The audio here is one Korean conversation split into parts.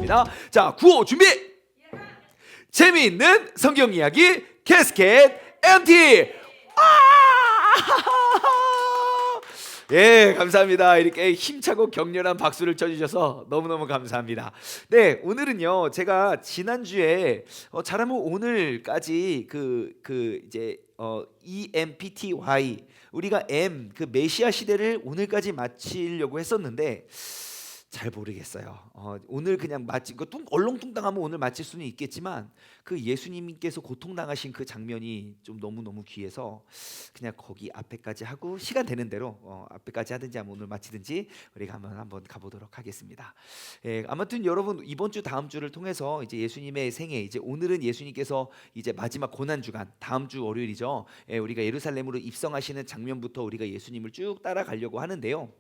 하겠습니다. 자, 구호 준비. 재미있는 성경 이야기 캐스켓 MT. 예, 감사합니다. 이렇게 힘차고 격렬한 박수를 쳐주셔서 너무너무 감사합니다. 네, 오늘은요, 제가 지난주에 잘하면 오늘까지 이제 EMPTY, 우리가 M, 그 메시아 시대를 오늘까지 마치려고 했었는데 잘 모르겠어요. 오늘 그냥 마치고 얼렁뚱땅하면 오늘 마칠 수는 있겠지만 그 예수님께서 고통당하신 그 장면이 좀 너무너무 귀해서 그냥 거기 앞에까지 하고 시간 되는 대로 앞에까지 하든지 아니면 오늘 마치든지 우리가 한번 가보도록 하겠습니다. 아무튼 여러분, 이번 주 다음 주를 통해서 이제 예수님의 생애, 이제 오늘은 예수님께서 이제 마지막 고난 주간, 다음 주 월요일이죠. 우리가 예루살렘으로 입성하시는 장면부터 우리가 예수님을 쭉 따라가려고 하는데요.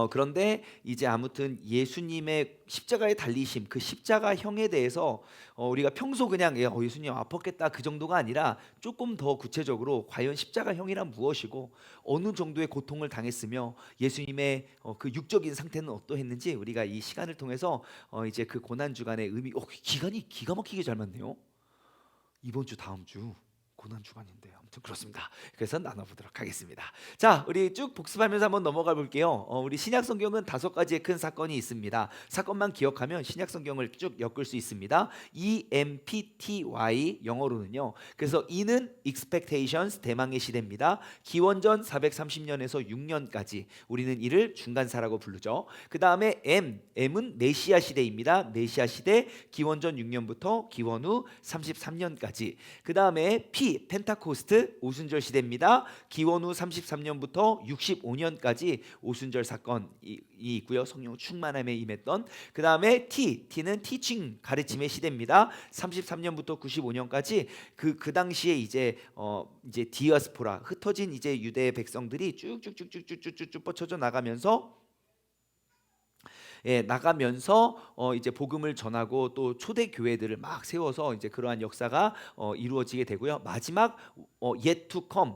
그런데 이제 아무튼 예수님의 십자가에 달리심, 그 십자가형에 대해서 우리가 평소 그냥 예수님 아팠겠다 그 정도가 아니라 조금 더 구체적으로 과연 십자가형이란 무엇이고 어느 정도의 고통을 당했으며 예수님의 그 육적인 상태는 어떠했는지 우리가 이 시간을 통해서 이제 그 고난 주간의 의미, 기간이 기가 막히게 잘 맞네요. 이번 주 다음 주 고난 주간인데 아무튼 그렇습니다. 그래서 나눠보도록 하겠습니다. 자, 우리 쭉 복습하면서 한번 넘어가 볼게요. 우리 신약 성경은 5가지의 큰 사건이 있습니다. 사건만 기억하면 신약 성경을 쭉 엮을 수 있습니다. EMPTY 영어로는요. 그래서 E는 expectations, 대망의 시대입니다. 기원전 430년에서 6년까지 우리는 이를 중간사라고 부르죠. 그 다음에 M은 메시아 시대입니다. 메시아 시대 기원전 6년부터 기원 후 33년까지. 그 다음에 P, 펜타코스트, 오순절 시대입니다. 기원 후 33년부터 65년까지 오순절 사건이 있고요. 성령 충만함에 임했던. 그 다음에 T는 티칭, 가르침의 시대입니다. 33년부터 95년까지 그 당시에 이제 디아스포라, 흩어진 이제 유대 백성들이 쭉쭉쭉쭉쭉쭉 뻗쳐져 나가면서 이제 복음을 전하고 또 초대 교회들을 막 세워서 이제 그러한 역사가 이루어지게 되고요. 마지막 yet to come,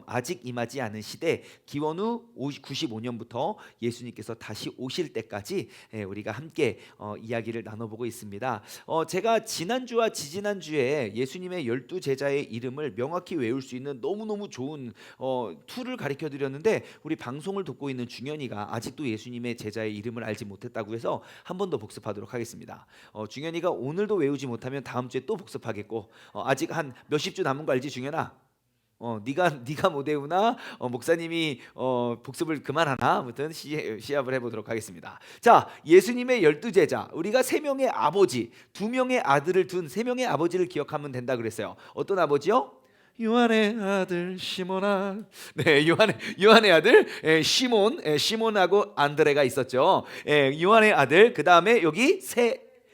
아직 임하지 않은 시대, 기원 후 95년부터 예수님께서 다시 오실 때까지 우리가 함께 이야기를 나눠보고 있습니다. 제가 지난주와 지지난주에 예수님의 12제자의 이름을 명확히 외울 수 있는 너무너무 좋은 툴을 가르쳐 드렸는데 우리 방송을 듣고 있는 중현이가 아직도 예수님의 제자의 이름을 알지 못했다고 해서 한 번 더 복습하도록 하겠습니다. 중현이가 오늘도 외우지 못하면 다음 주에 또 복습하겠고, 아직 한 몇십 주 남은 거 알지, 중현아? 네가 못 외우나? 목사님이 복습을 그만하나? 아무튼 시합을 해보도록 하겠습니다. 자, 예수님의 12제자, 우리가 3명의 아버지, 2명의 아들을 둔 3명의 아버지를 기억하면 된다 그랬어요. 어떤 아버지요? 요한의 아들 시몬아. 네, 요한의 아들 시몬하고 안드레가 있었죠. 요한의 아들. 그 다음에 여기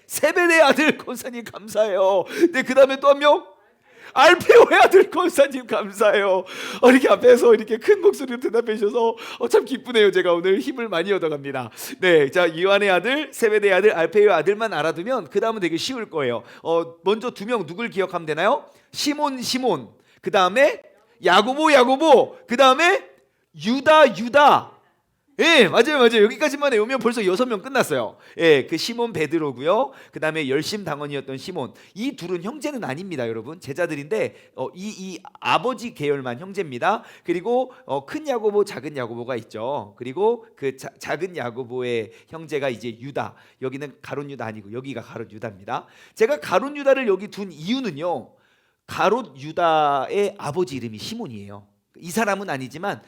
세베대의 아들 권사님 감사해요. 네, 그 다음에 또 한 명, 알페오의 아들 권사님 감사해요. 이렇게 앞에서 이렇게 큰 목소리로 대답해 주셔서 참 기쁘네요. 제가 오늘 힘을 많이 얻어갑니다. 네, 자, 요한의 아들, 세베대의 아들, 알페오의 아들만 알아두면 그 다음은 되게 쉬울 거예요. 먼저 2명 누굴 기억하면 되나요? 시몬. 그 다음에 야고보. 그 다음에 유다. 예, 맞아요. 여기까지만 외우면 벌써 6명 끝났어요. 그 시몬 베드로고요. 그 다음에 열심당원이었던 시몬. 이 둘은 형제는 아닙니다, 여러분. 제자들인데 이 아버지 계열만 형제입니다. 그리고 큰 야고보, 작은 야고보가 있죠. 그리고 그 작은 야고보의 형제가 이제 유다. 여기는 가룟 유다 아니고 여기가 가룟 유다입니다. 제가 가룟 유다를 여기 둔 이유는요, 가롯 유다의 아버지 이름이 시몬이에요. 이 사람은 아니지만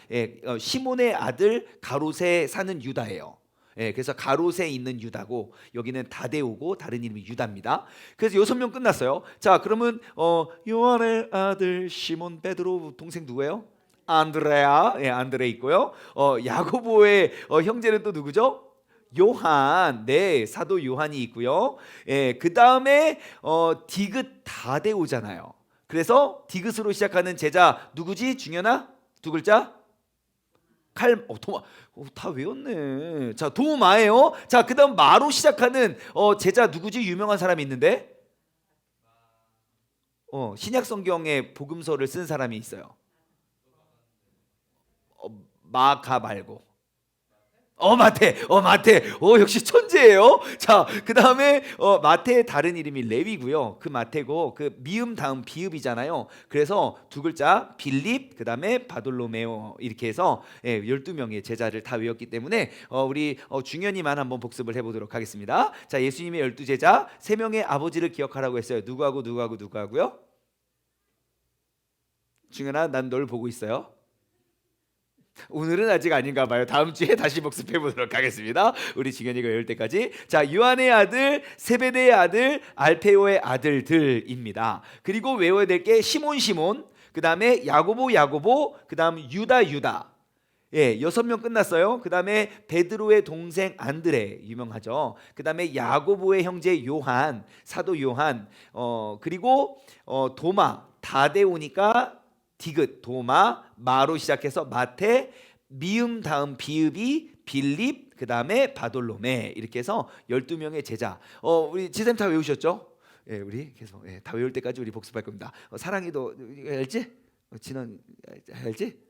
시몬의 아들 가롯에 사는 유다예요. 그래서 가롯에 있는 유다고 여기는 다데오고 다른 이름이 유다입니다. 그래서 6명 끝났어요. 자, 그러면 요한의 아들 시몬 베드로 동생 누구예요? 안드레아. 안드레 있고요. 야고보의 형제는 또 누구죠? 요한. 네, 사도 요한이 있고요. 그 다음에 디귿 다데오잖아요. 그래서 디귿으로 시작하는 제자 누구지? 중현아? 2글자? 도마. 다 외웠네. 자, 도마예요. 자, 그 다음 마로 시작하는 제자 누구지? 유명한 사람이 있는데 신약 성경에 복음서를 쓴 사람이 있어요. 마가 말고 마태. 역시 천재예요. 자, 그다음에 마태의 다른 이름이 레위고요. 그 마태고 그 미음 다음 비읍이잖아요. 그래서 두 글자 빌립 그다음에 바돌로메오 이렇게 해서 12명의 제자를 다 외웠기 때문에 우리 중현이만 한번 복습을 해 보도록 하겠습니다. 자, 예수님의 12제자 3명의 아버지를 기억하라고 했어요. 누구하고요? 중현아, 난 널 보고 있어요. 오늘은 아직 아닌가 봐요. 다음 주에 다시 복습해 보도록 하겠습니다. 우리 지견이가 열 때까지. 자, 요한의 아들, 세베대의 아들, 알페오의 아들들입니다. 그리고 외워야 될 게 시몬, 그 다음에 야고보, 그 다음 유다. 6명 끝났어요. 그 다음에 베드로의 동생 안드레 유명하죠. 그 다음에 야고보의 형제 요한, 사도 요한, 그리고 도마, 다데오니까 디귿, 도마, 마로 시작해서 마태, 미음 다음 비읍이 빌립, 그 다음에 바돌로메 이렇게 해서 12명의 제자. 우리 지쌤 다 외우셨죠? 우리 계속 다 외울 때까지 우리 복습할 겁니다. 사랑이도 알지? 진원 알지?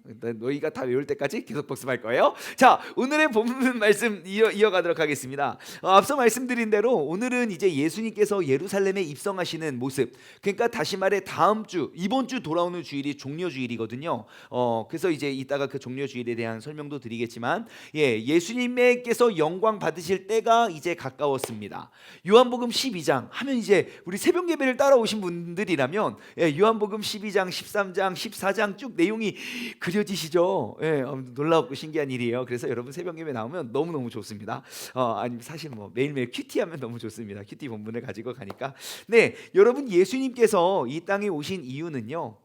너희가 다 외울 때까지 계속 복습할 거예요. 자, 오늘의 본문 말씀 이어가도록 하겠습니다. 앞서 말씀드린 대로 오늘은 이제 예수님께서 예루살렘에 입성하시는 모습. 그러니까 다시 말해 다음 주, 이번 주 돌아오는 주일이 종려주일이거든요. 그래서 이제 이따가 그 종려주일에 대한 설명도 드리겠지만, 예수님께서 영광 받으실 때가 이제 가까웠습니다. 요한복음 12장 하면 이제 우리 새벽 예배를 따라오신 분들이라면 요한복음 12장, 13장, 14장 쭉 내용이 그려지시죠? 놀랍고 신기한 일이에요. 그래서 여러분 새벽 예배 나오면 너무너무 좋습니다. 아니 사실 뭐 매일매일 큐티하면 너무 좋습니다. 큐티 본문을 가지고 가니까. 네, 여러분 예수님께서 이 땅에 오신 이유는요,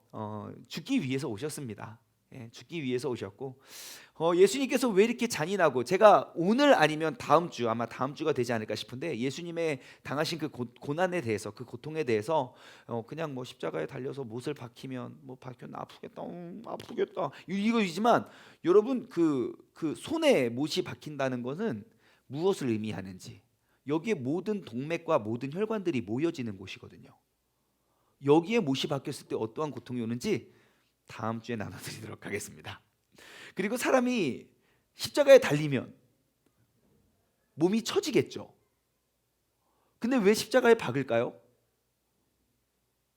죽기 위해서 오셨습니다. 죽기 위해서 오셨고, 예수님께서 왜 이렇게 잔인하고, 제가 오늘 아니면 다음 주, 아마 다음 주가 되지 않을까 싶은데, 예수님의 당하신 그 고난에 대해서, 그 고통에 대해서 그냥 뭐 십자가에 달려서 못을 박히면 뭐 박혔나 아프겠다 이거이지만, 여러분 그 손에 못이 박힌다는 것은 무엇을 의미하는지, 여기에 모든 동맥과 모든 혈관들이 모여지는 곳이거든요. 여기에 못이 박혔을 때 어떠한 고통이 오는지 다음 주에 나눠드리도록 하겠습니다. 그리고 사람이 십자가에 달리면 몸이 처지겠죠. 근데 왜 십자가에 박을까요?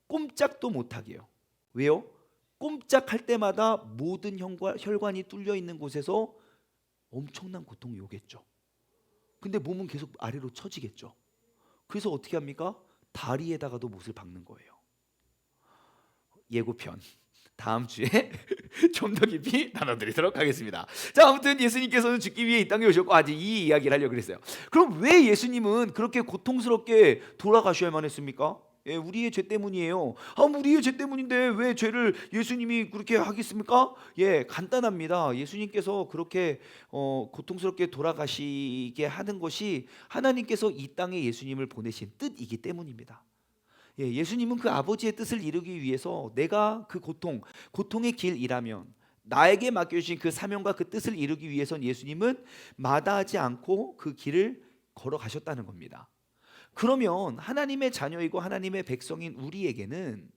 꼼짝도 못하게요. 왜요? 꼼짝할 때마다 모든 혈관이 뚫려 있는 곳에서 엄청난 고통이 오겠죠. 근데 몸은 계속 아래로 처지겠죠. 그래서 어떻게 합니까? 다리에다가도 못을 박는 거예요. 예고편 다음 주에 좀 더 깊이 나눠드리도록 하겠습니다. 자, 아무튼 예수님께서는 죽기 위해 이 땅에 오셨고, 아직 이 이야기를 하려고 그랬어요. 그럼 왜 예수님은 그렇게 고통스럽게 돌아가셔야만 했습니까? 우리의 죄 때문이에요. 우리의 죄 때문인데 왜 죄를 예수님이 그렇게 하겠습니까? 간단합니다. 예수님께서 그렇게 고통스럽게 돌아가시게 하는 것이 하나님께서 이 땅에 예수님을 보내신 뜻이기 때문입니다. 예수님은 그 아버지의 뜻을 이루기 위해서 내가 그 고통의 길이라면, 나에게 맡겨주신 그 사명과 그 뜻을 이루기 위해선 예수님은 마다하지 않고 그 길을 걸어가셨다는 겁니다. 그러면 하나님의 자녀이고 하나님의 백성인 우리에게는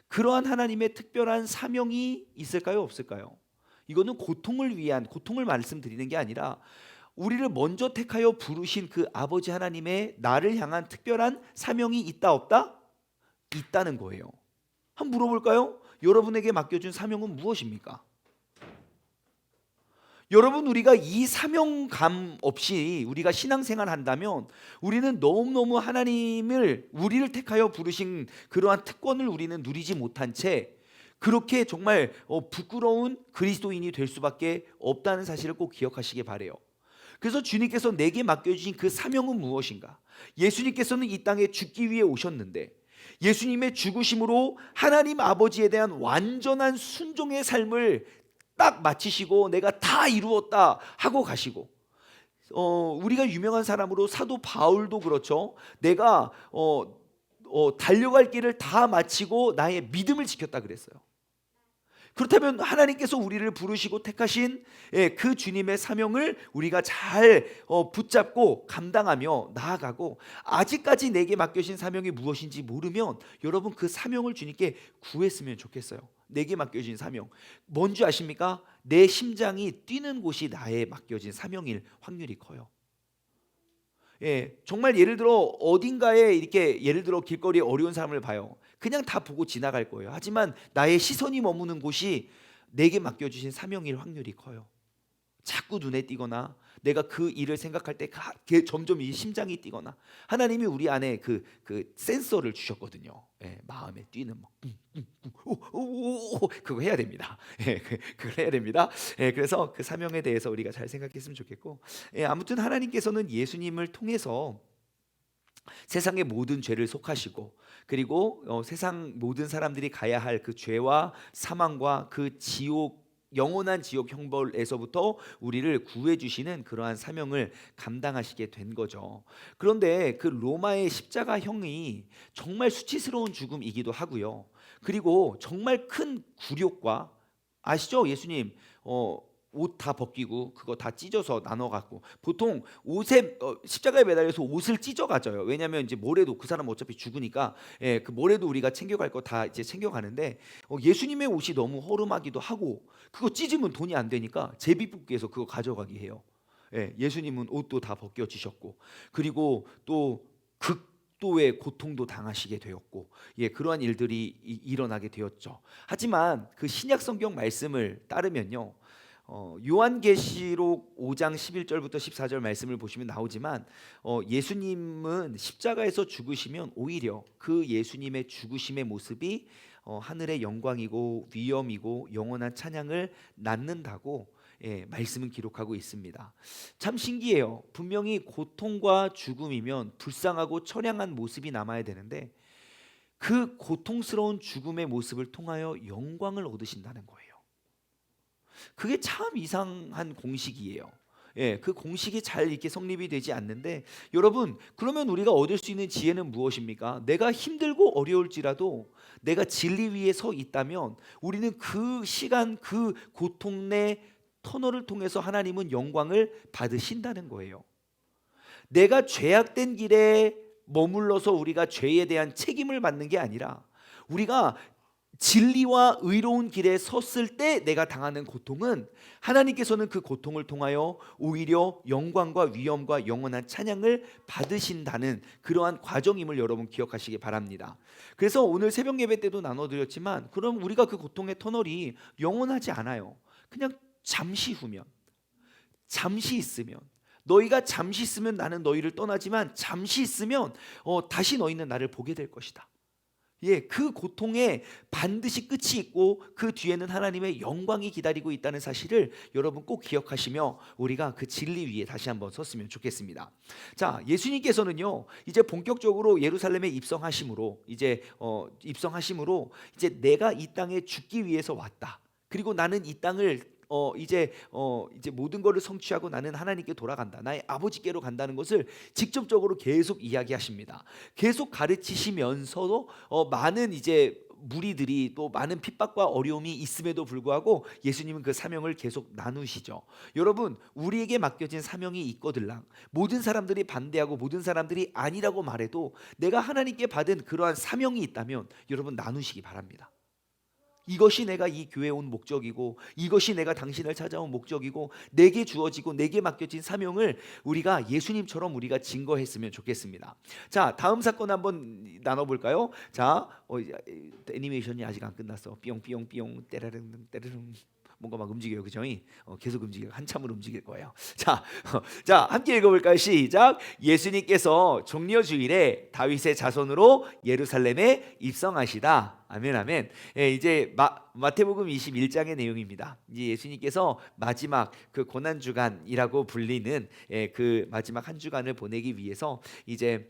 그러한 하나님의 특별한 사명이 있을까요, 없을까요? 이거는 고통을 말씀드리는 게 아니라, 우리를 먼저 택하여 부르신 그 아버지 하나님의 나를 향한 특별한 사명이 있다 없다? 있다는 거예요. 한번 물어볼까요? 여러분에게 맡겨준 사명은 무엇입니까? 여러분, 우리가 이 사명감 없이 우리가 신앙생활 한다면 우리는 너무너무 우리를 택하여 부르신 그러한 특권을 우리는 누리지 못한 채 그렇게 정말 부끄러운 그리스도인이 될 수밖에 없다는 사실을 꼭 기억하시기 바라요. 그래서 주님께서 내게 맡겨주신 그 사명은 무엇인가? 예수님께서는 이 땅에 죽기 위해 오셨는데, 예수님의 죽으심으로 하나님 아버지에 대한 완전한 순종의 삶을 딱 마치시고 내가 다 이루었다 하고 가시고, 우리가 유명한 사람으로 사도 바울도 그렇죠. 내가 달려갈 길을 다 마치고 나의 믿음을 지켰다 그랬어요. 그렇다면 하나님께서 우리를 부르시고 택하신 그 주님의 사명을 우리가 잘 붙잡고 감당하며 나아가고, 아직까지 내게 맡겨진 사명이 무엇인지 모르면 여러분 그 사명을 주님께 구했으면 좋겠어요. 내게 맡겨진 사명. 뭔지 아십니까? 내 심장이 뛰는 곳이 나에 맡겨진 사명일 확률이 커요. 예, 정말 예를 들어 어딘가에 이렇게 예를 들어 길거리에 어려운 사람을 봐요. 그냥 다 보고 지나갈 거예요. 하지만 나의 시선이 머무는 곳이 내게 맡겨주신 사명일 확률이 커요. 자꾸 눈에 띄거나 내가 그 일을 생각할 때 점점 이 심장이 뛰거나 하나님이 우리 안에 그 센서를 주셨거든요. 예, 마음에 뛰는 뭐 그거 해야 됩니다. 예, 그걸 해야 됩니다. 예, 그래서 그 사명에 대해서 우리가 잘 생각했으면 좋겠고, 예, 아무튼 하나님께서는 예수님을 통해서 세상의 모든 죄를 속하시고 그리고 세상 모든 사람들이 가야 할 그 죄와 사망과 그 지옥 영원한 지옥 형벌에서부터 우리를 구해 주시는 그러한 사명을 감당하시게 된 거죠. 그런데 그 로마의 십자가형이 정말 수치스러운 죽음이기도 하고요. 그리고 정말 큰 굴욕과 아시죠? 예수님 옷 다 벗기고 그거 다 찢어서 나눠 갖고 보통 옷에 십자가에 매달려서 옷을 찢어 가져요. 왜냐하면 이제 모래도 그 사람 어차피 죽으니까 예, 그 모래도 우리가 챙겨갈 거 다 이제 챙겨가는데 예수님의 옷이 너무 허름하기도 하고 그거 찢으면 돈이 안 되니까 제비뽑기에서 그거 가져가게 해요. 예, 예수님은 옷도 다 벗겨지셨고 그리고 또 극도의 고통도 당하시게 되었고 예, 그러한 일들이 일어나게 되었죠. 하지만 그 신약 성경 말씀을 따르면요. 요한계시록 5장 11절부터 14절 말씀을 보시면 나오지만 예수님은 십자가에서 죽으시면 오히려 그 예수님의 죽으심의 모습이 하늘의 영광이고 위엄이고 영원한 찬양을 낳는다고 예, 말씀은 기록하고 있습니다. 참 신기해요. 분명히 고통과 죽음이면 불쌍하고 처량한 모습이 남아야 되는데 그 고통스러운 죽음의 모습을 통하여 영광을 얻으신다는 거예요. 그게 참 이상한 공식이에요. 예, 그 공식이 잘 이렇게 성립이 되지 않는데 여러분 그러면 우리가 얻을 수 있는 지혜는 무엇입니까? 내가 힘들고 어려울지라도 내가 진리 위에 서 있다면 우리는 그 시간 그 고통 내 터널을 통해서 하나님은 영광을 받으신다는 거예요. 내가 죄악된 길에 머물러서 우리가 죄에 대한 책임을 받는 게 아니라 우리가 진리와 의로운 길에 섰을 때 내가 당하는 고통은 하나님께서는 그 고통을 통하여 오히려 영광과 위엄과 영원한 찬양을 받으신다는 그러한 과정임을 여러분 기억하시기 바랍니다. 그래서 오늘 새벽 예배 때도 나눠드렸지만 그럼 우리가 그 고통의 터널이 영원하지 않아요. 그냥 잠시 후면 잠시 있으면 너희가 잠시 있으면 나는 너희를 떠나지만 잠시 있으면 다시 너희는 나를 보게 될 것이다. 예, 그 고통에 반드시 끝이 있고 그 뒤에는 하나님의 영광이 기다리고 있다는 사실을 여러분 꼭 기억하시며 우리가 그 진리 위에 다시 한번 섰으면 좋겠습니다. 자, 예수님께서는요 이제 본격적으로 예루살렘에 입성하심으로 이제 내가 이 땅에 죽기 위해서 왔다. 그리고 나는 이 땅을 이제 모든 것을 성취하고 나는 하나님께 돌아간다. 나의 아버지께로 간다는 것을 직접적으로 계속 이야기하십니다. 계속 가르치시면서도 많은 이제 무리들이 또 많은 핍박과 어려움이 있음에도 불구하고 예수님은 그 사명을 계속 나누시죠. 여러분 우리에게 맡겨진 사명이 있거들랑 모든 사람들이 반대하고 모든 사람들이 아니라고 말해도 내가 하나님께 받은 그러한 사명이 있다면 여러분 나누시기 바랍니다. 이것이 내가 이 교회에 온 목적이고 이것이 내가 당신을 찾아온 목적이고 내게 주어지고 내게 맡겨진 사명을 우리가 예수님처럼 우리가 증거했으면 좋겠습니다. 자, 다음 사건 한번 나눠볼까요? 자, 애니메이션이 아직 안 끝났어. 삐용삐용삐용 때라릉 때르릉 뭔가 막 움직여요, 그죠? 계속 움직여요. 한참을 움직일 거예요. 자, 함께 읽어볼까요? 시작. 예수님께서 종려주일에 다윗의 자손으로 예루살렘에 입성하시다. 아멘, 아멘. 예, 이제 마태복음 21장의 내용입니다. 이제 예수님께서 마지막 그 고난 주간이라고 불리는 그 마지막 한 주간을 보내기 위해서 이제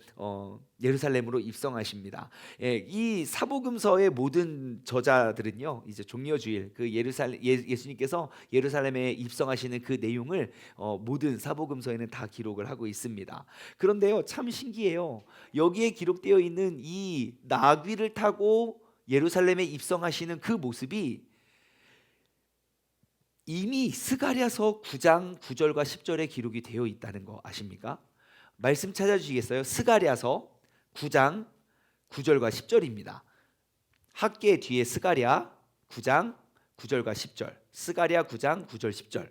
예루살렘으로 입성하십니다. 이 사복음서의 모든 저자들은요, 이제 종려주일 그 예수님께서 예루살렘에 입성하시는 그 내용을 모든 사복음서에는 다 기록을 하고 있습니다. 그런데요, 참 신기해요. 여기에 기록되어 있는 이 나귀를 타고 예루살렘에 입성하시는 그 모습이 이미 스가랴서 9장 9절과 10절에 기록이 되어 있다는 거 아십니까? 말씀 찾아주시겠어요? 스가랴서 9장 9절과 10절입니다. 학계 뒤에 스가랴 9장 9절과 10절. 스가랴 9장 9절 10절.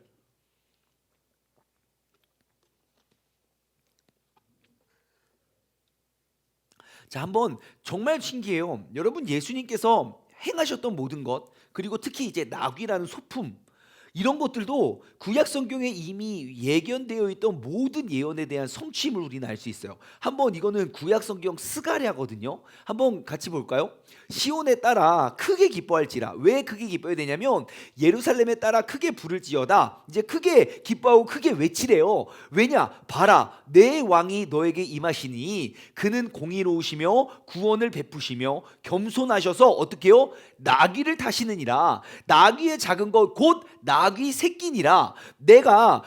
자, 한번 정말 신기해요. 여러분, 예수님께서 행하셨던 모든 것, 그리고 특히 이제 나귀라는 소품, 이런 것들도 구약 성경에 이미 예견되어 있던 모든 예언에 대한 성취임을 우리는 알 수 있어요. 한번 이거는 구약 성경 스가랴거든요. 한번 같이 볼까요? 시온에 따라 크게 기뻐할지라. 왜 크게 기뻐해야 되냐면 예루살렘에 따라 크게 부를지어다. 이제 크게 기뻐하고 크게 외치래요. 왜냐? 봐라, 내 왕이 너에게 임하시니 그는 공의로우시며 구원을 베푸시며 겸손하셔서 어떻게요? 나귀를 타시느니라. 나귀의 작은 것 곧 나귀 새끼니라. 내가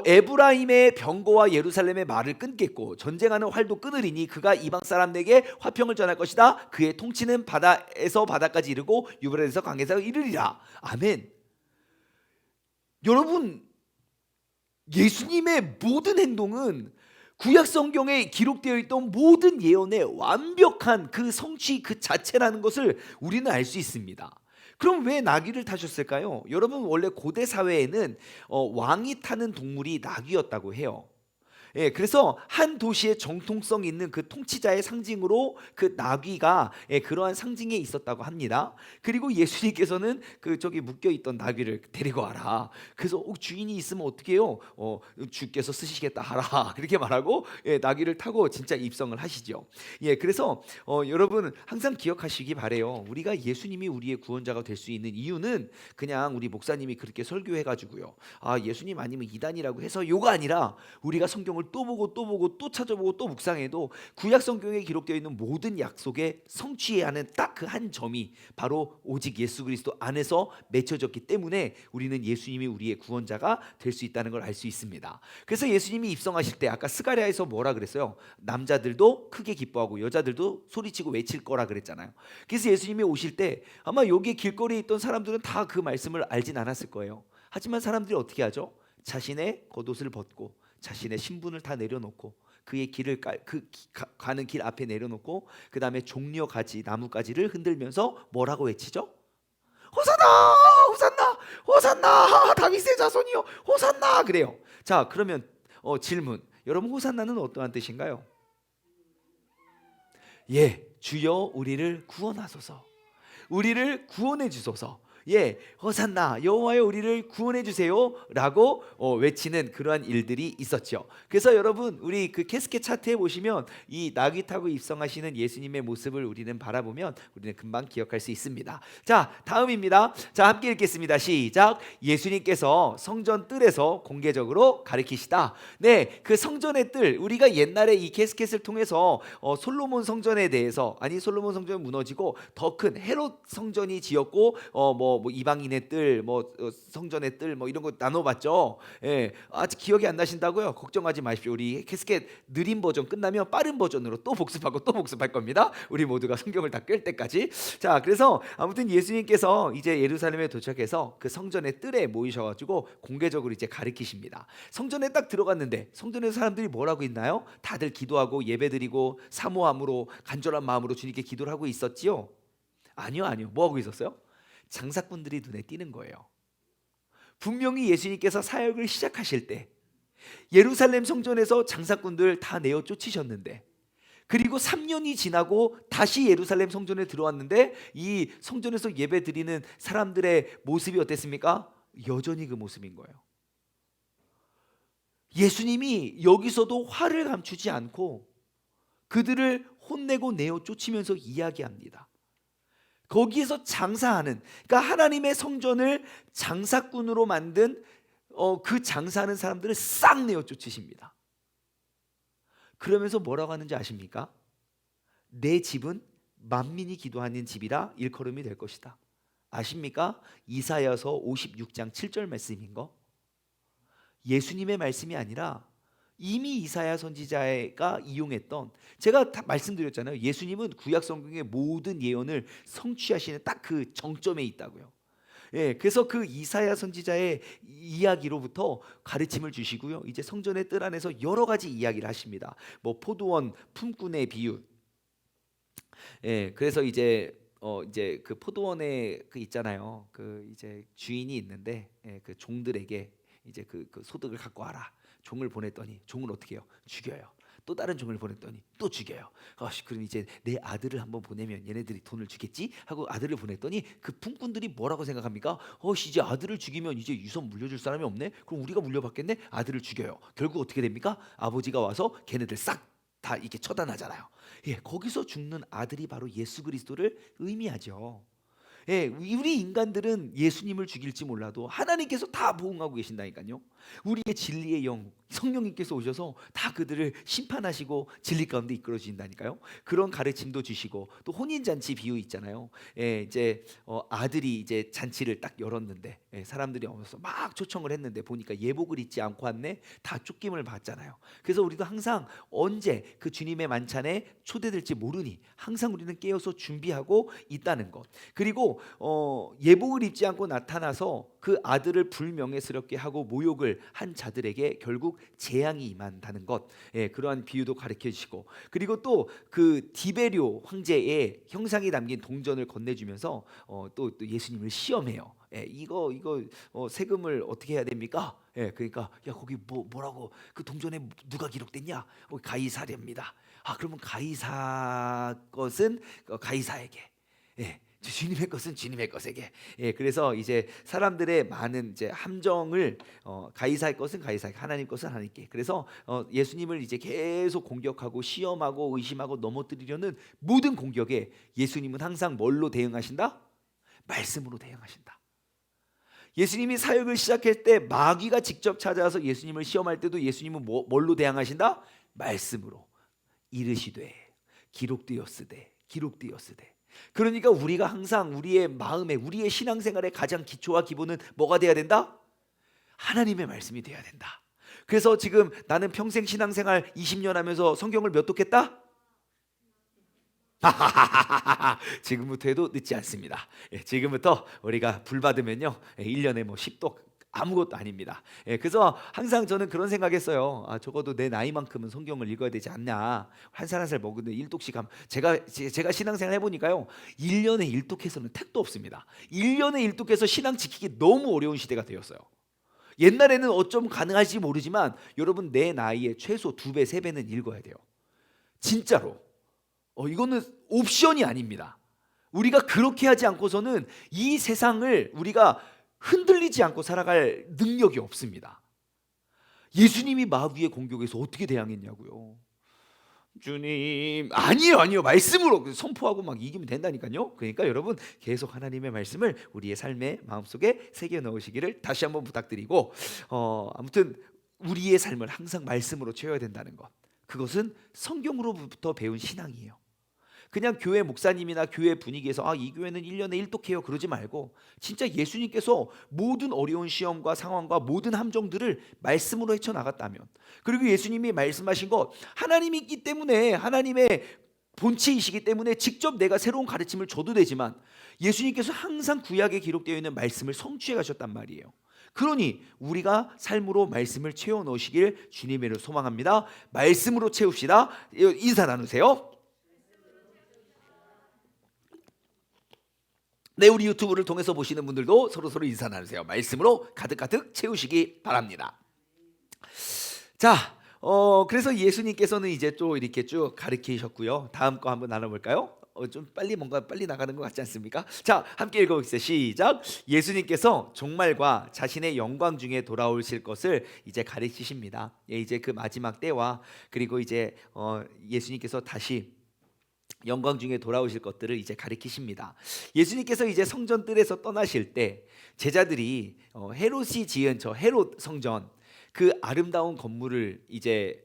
에브라임의 병거와 예루살렘의 말을 끊겠고 전쟁하는 활도 끊으리니 그가 이방 사람에게 화평을 전할 것이다. 그의 통치는 바다에서 바다까지 이르고 유브라데스에서 강에서 이르리라. 아멘. 여러분, 예수님의 모든 행동은 구약 성경에 기록되어 있던 모든 예언의 완벽한 그 성취 그 자체라는 것을 우리는 알 수 있습니다. 그럼 왜 나귀를 타셨을까요? 여러분, 원래 고대 사회에는 왕이 타는 동물이 나귀였다고 해요. 예, 그래서 한 도시의 정통성 있는 그 통치자의 상징으로 그 나귀가 그러한 상징에 있었다고 합니다. 그리고 예수님께서는 그 저기 묶여 있던 나귀를 데리고 와라. 그래서 주인이 있으면 어떻게 해요? 주께서 쓰시겠다 하라. 그렇게 말하고 나귀를 타고 진짜 입성을 하시죠. 예, 그래서 여러분 항상 기억하시기 바래요. 우리가 예수님이 우리의 구원자가 될 수 있는 이유는 그냥 우리 목사님이 그렇게 설교해가지고요. 아, 예수님 아니면 이단이라고 해서 요가 아니라 우리가 성경을 또 보고 또 보고 또 찾아보고 또 묵상해도 구약 성경에 기록되어 있는 모든 약속에 성취해야 하는 딱 그 한 점이 바로 오직 예수 그리스도 안에서 맺혀졌기 때문에 우리는 예수님이 우리의 구원자가 될 수 있다는 걸 알 수 있습니다. 그래서 예수님이 입성하실 때 아까 스가랴에서 뭐라 그랬어요? 남자들도 크게 기뻐하고 여자들도 소리치고 외칠 거라 그랬잖아요. 그래서 예수님이 오실 때 아마 여기 길거리에 있던 사람들은 다 그 말씀을 알진 않았을 거예요. 하지만 사람들이 어떻게 하죠? 자신의 겉옷을 벗고 자신의 신분을 다 내려놓고 그의 길을 가는 길 앞에 내려놓고 그 다음에 종려 가지 나뭇가지를 흔들면서 뭐라고 외치죠? 호산나, 호산나, 호산나, 다윗의 자손이요, 호산나 그래요. 자, 그러면 질문, 여러분 호산나는 어떠한 뜻인가요? 예, 주여 우리를 구원하소서, 우리를 구원해 주소서. 예, 호산나 여호와여 우리를 구원해 주세요라고 외치는 그러한 일들이 있었죠. 그래서 여러분 우리 그 캐스켓 차트에 보시면 이 나귀 타고 입성하시는 예수님의 모습을 우리는 바라보면 우리는 금방 기억할 수 있습니다. 자, 다음입니다. 자, 함께 읽겠습니다. 시작. 예수님께서 성전 뜰에서 공개적으로 가르치시다. 네, 그 성전의 뜰, 우리가 옛날에 이 캐스켓을 통해서 솔로몬 성전에 대해서, 아니 솔로몬 성전이 무너지고 더 큰 헤롯 성전이 지었고 뭐 이방인의 뜰, 성전의 뜰, 이런 거 나눠봤죠. 예, 아직 기억이 안 나신다고요? 걱정하지 마십시오. 우리 캐스켓 느린 버전 끝나면 빠른 버전으로 또 복습하고 또 복습할 겁니다. 우리 모두가 성경을 다 꿰 때까지. 자, 그래서 아무튼 예수님께서 이제 예루살렘에 도착해서 그 성전의 뜰에 모이셔가지고 공개적으로 이제 가르치십니다. 성전에 딱 들어갔는데 성전에 사람들이 뭐라고 있나요? 다들 기도하고 예배드리고 사모함으로 간절한 마음으로 주님께 기도를 하고 있었지요? 아니요. 뭐 하고 있었어요? 장사꾼들이 눈에 띄는 거예요. 분명히 예수님께서 사역을 시작하실 때 예루살렘 성전에서 장사꾼들 다 내어 쫓으셨는데, 그리고 3년이 지나고 다시 예루살렘 성전에 들어왔는데 이 성전에서 예배 드리는 사람들의 모습이 어땠습니까? 여전히 그 모습인 거예요. 예수님이 여기서도 화를 감추지 않고 그들을 혼내고 내어 쫓으면서 이야기합니다. 거기에서 장사하는, 그러니까 하나님의 성전을 장사꾼으로 만든 그 장사하는 사람들을 싹 내어 쫓으십니다. 그러면서 뭐라고 하는지 아십니까? 내 집은 만민이 기도하는 집이라 일컬음이 될 것이다. 아십니까? 이사야서 56장 7절 말씀인 거. 예수님의 말씀이 아니라 이미 이사야 선지자가 이용했던, 제가 다 말씀드렸잖아요. 예수님은 구약 성경의 모든 예언을 성취하시는 딱 그 정점에 있다고요. 예, 그래서 그 이사야 선지자의 이야기로부터 가르침을 주시고요. 이제 성전의 뜰 안에서 여러 가지 이야기를 하십니다. 뭐 포도원 품꾼의 비유. 예, 그래서 이제 이제 그 포도원에 그 있잖아요. 그 이제 주인이 있는데 그 종들에게 이제 그 소득을 갖고 와라. 종을 보냈더니 종을 어떻게 해요? 죽여요. 또 다른 종을 보냈더니 또 죽여요. 그럼 이제 내 아들을 한번 보내면 얘네들이 돈을 주겠지 하고 아들을 보냈더니 그 품꾼들이 뭐라고 생각합니까? 이제 아들을 죽이면 이제 유선 물려줄 사람이 없네. 그럼 우리가 물려받겠네. 아들을 죽여요. 결국 어떻게 됩니까? 아버지가 와서 걔네들 싹 다 이렇게 처단하잖아요. 거기서 죽는 아들이 바로 예수 그리스도를 의미하죠. 우리 인간들은 예수님을 죽일지 몰라도 하나님께서 다 보응하고 계신다니까요. 우리의 진리의 영 성령님께서 오셔서 다 그들을 심판하시고 진리 가운데 이끌어 주신다니까요. 그런 가르침도 주시고 또 혼인 잔치 비유 있잖아요. 이제 아들이 이제 잔치를 딱 열었는데 사람들이 오면서 막 초청을 했는데 보니까 예복을 입지 않고 왔네. 다 쫓김을 받잖아요. 그래서 우리도 항상 언제 그 주님의 만찬에 초대될지 모르니 항상 우리는 깨어서 준비하고 있다는 것. 그리고 예복을 입지 않고 나타나서 그 아들을 불명예스럽게 하고 모욕을 한 자들에게 결국 재앙이 임한다는 것. 그러한 비유도 가르쳐 주시고, 그리고 또 그 디베료 황제의 형상이 담긴 동전을 건네주면서 또 예수님을 시험해요. 이거 세금을 어떻게 해야 됩니까? 그러니까 야 거기 뭐라고 그 동전에 누가 기록됐냐? 가이사랴입니다. 그러면 가이사 것은 가이사에게. 주님의 것은 주님의 것에게. 그래서 이제 사람들의 많은 이제 함정을 가이사의 것은 가이사에게, 하나님 것은 하나님께. 그래서 예수님을 이제 계속 공격하고 시험하고 의심하고 넘어뜨리려는 모든 공격에 예수님은 항상 뭘로 대응하신다? 말씀으로 대응하신다. 예수님이 사역을 시작할 때 마귀가 직접 찾아와서 예수님을 시험할 때도 예수님은 뭘로 대항하신다? 말씀으로. 이르시되 기록되었으되 기록되었으되. 그러니까 우리가 항상 우리의 마음에 우리의 신앙생활의 가장 기초와 기본은 뭐가 돼야 된다? 하나님의 말씀이 돼야 된다. 그래서 지금 나는 평생 신앙생활 20년 하면서 성경을 몇 독했다? 지금부터 해도 늦지 않습니다. 지금부터 우리가 불 받으면요 1년에 뭐 10독 아무것도 아닙니다. 그래서 항상 저는 그런 생각했어요. 적어도 내 나이만큼은 성경을 읽어야 되지 않냐. 한 살 한 살 먹는데 1독씩 하면 제가 신앙생활 해보니까요 1년에 1독해서는 택도 없습니다. 1년에 1독해서 신앙 지키기 너무 어려운 시대가 되었어요. 옛날에는 어쩜 가능할지 모르지만 여러분 내 나이에 최소 2배 3배는 읽어야 돼요. 진짜로. 이거는 옵션이 아닙니다. 우리가 그렇게 하지 않고서는 이 세상을 우리가 흔들리지 않고 살아갈 능력이 없습니다. 예수님이 마귀의 공격에서 어떻게 대항했냐고요. 주님 아니요 말씀으로 선포하고 막 이기면 된다니까요. 그러니까 여러분 계속 하나님의 말씀을 우리의 삶의 마음속에 새겨 넣으시기를 다시 한번 부탁드리고, 아무튼 우리의 삶을 항상 말씀으로 채워야 된다는 것, 그것은 성경으로부터 배운 신앙이에요. 그냥 교회 목사님이나 교회 분위기에서 이 교회는 1년에 1독해요 그러지 말고 진짜 예수님께서 모든 어려운 시험과 상황과 모든 함정들을 말씀으로 헤쳐나갔다면, 그리고 예수님이 말씀하신 것 하나님이 있기 때문에 하나님의 본체이시기 때문에 직접 내가 새로운 가르침을 줘도 되지만 예수님께서 항상 구약에 기록되어 있는 말씀을 성취해 가셨단 말이에요. 그러니 우리가 삶으로 말씀을 채워 넣으시길 주님의 이름으로 소망합니다. 말씀으로 채웁시다. 인사 나누세요. 네, 우리 유튜브를 통해서 보시는 분들도 서로 인사 나누세요. 말씀으로 가득 채우시기 바랍니다. 자, 그래서 예수님께서는 이제 또 이렇게 쭉 가르치셨고요. 다음 거 한번 나눠볼까요? 좀 빨리 나가는 것 같지 않습니까? 자, 함께 읽어보겠습니다. 시작. 예수님께서 종말과 자신의 영광 중에 돌아오실 것을 이제 가르치십니다. 이제 그 마지막 때와 그리고 이제 예수님께서 다시 영광 중에 돌아오실 것들을 이제 가리키십니다. 예수님께서 이제 성전 뜰에서 떠나실 때 제자들이 헤롯이 지은 저 헤롯 성전 그 아름다운 건물을 이제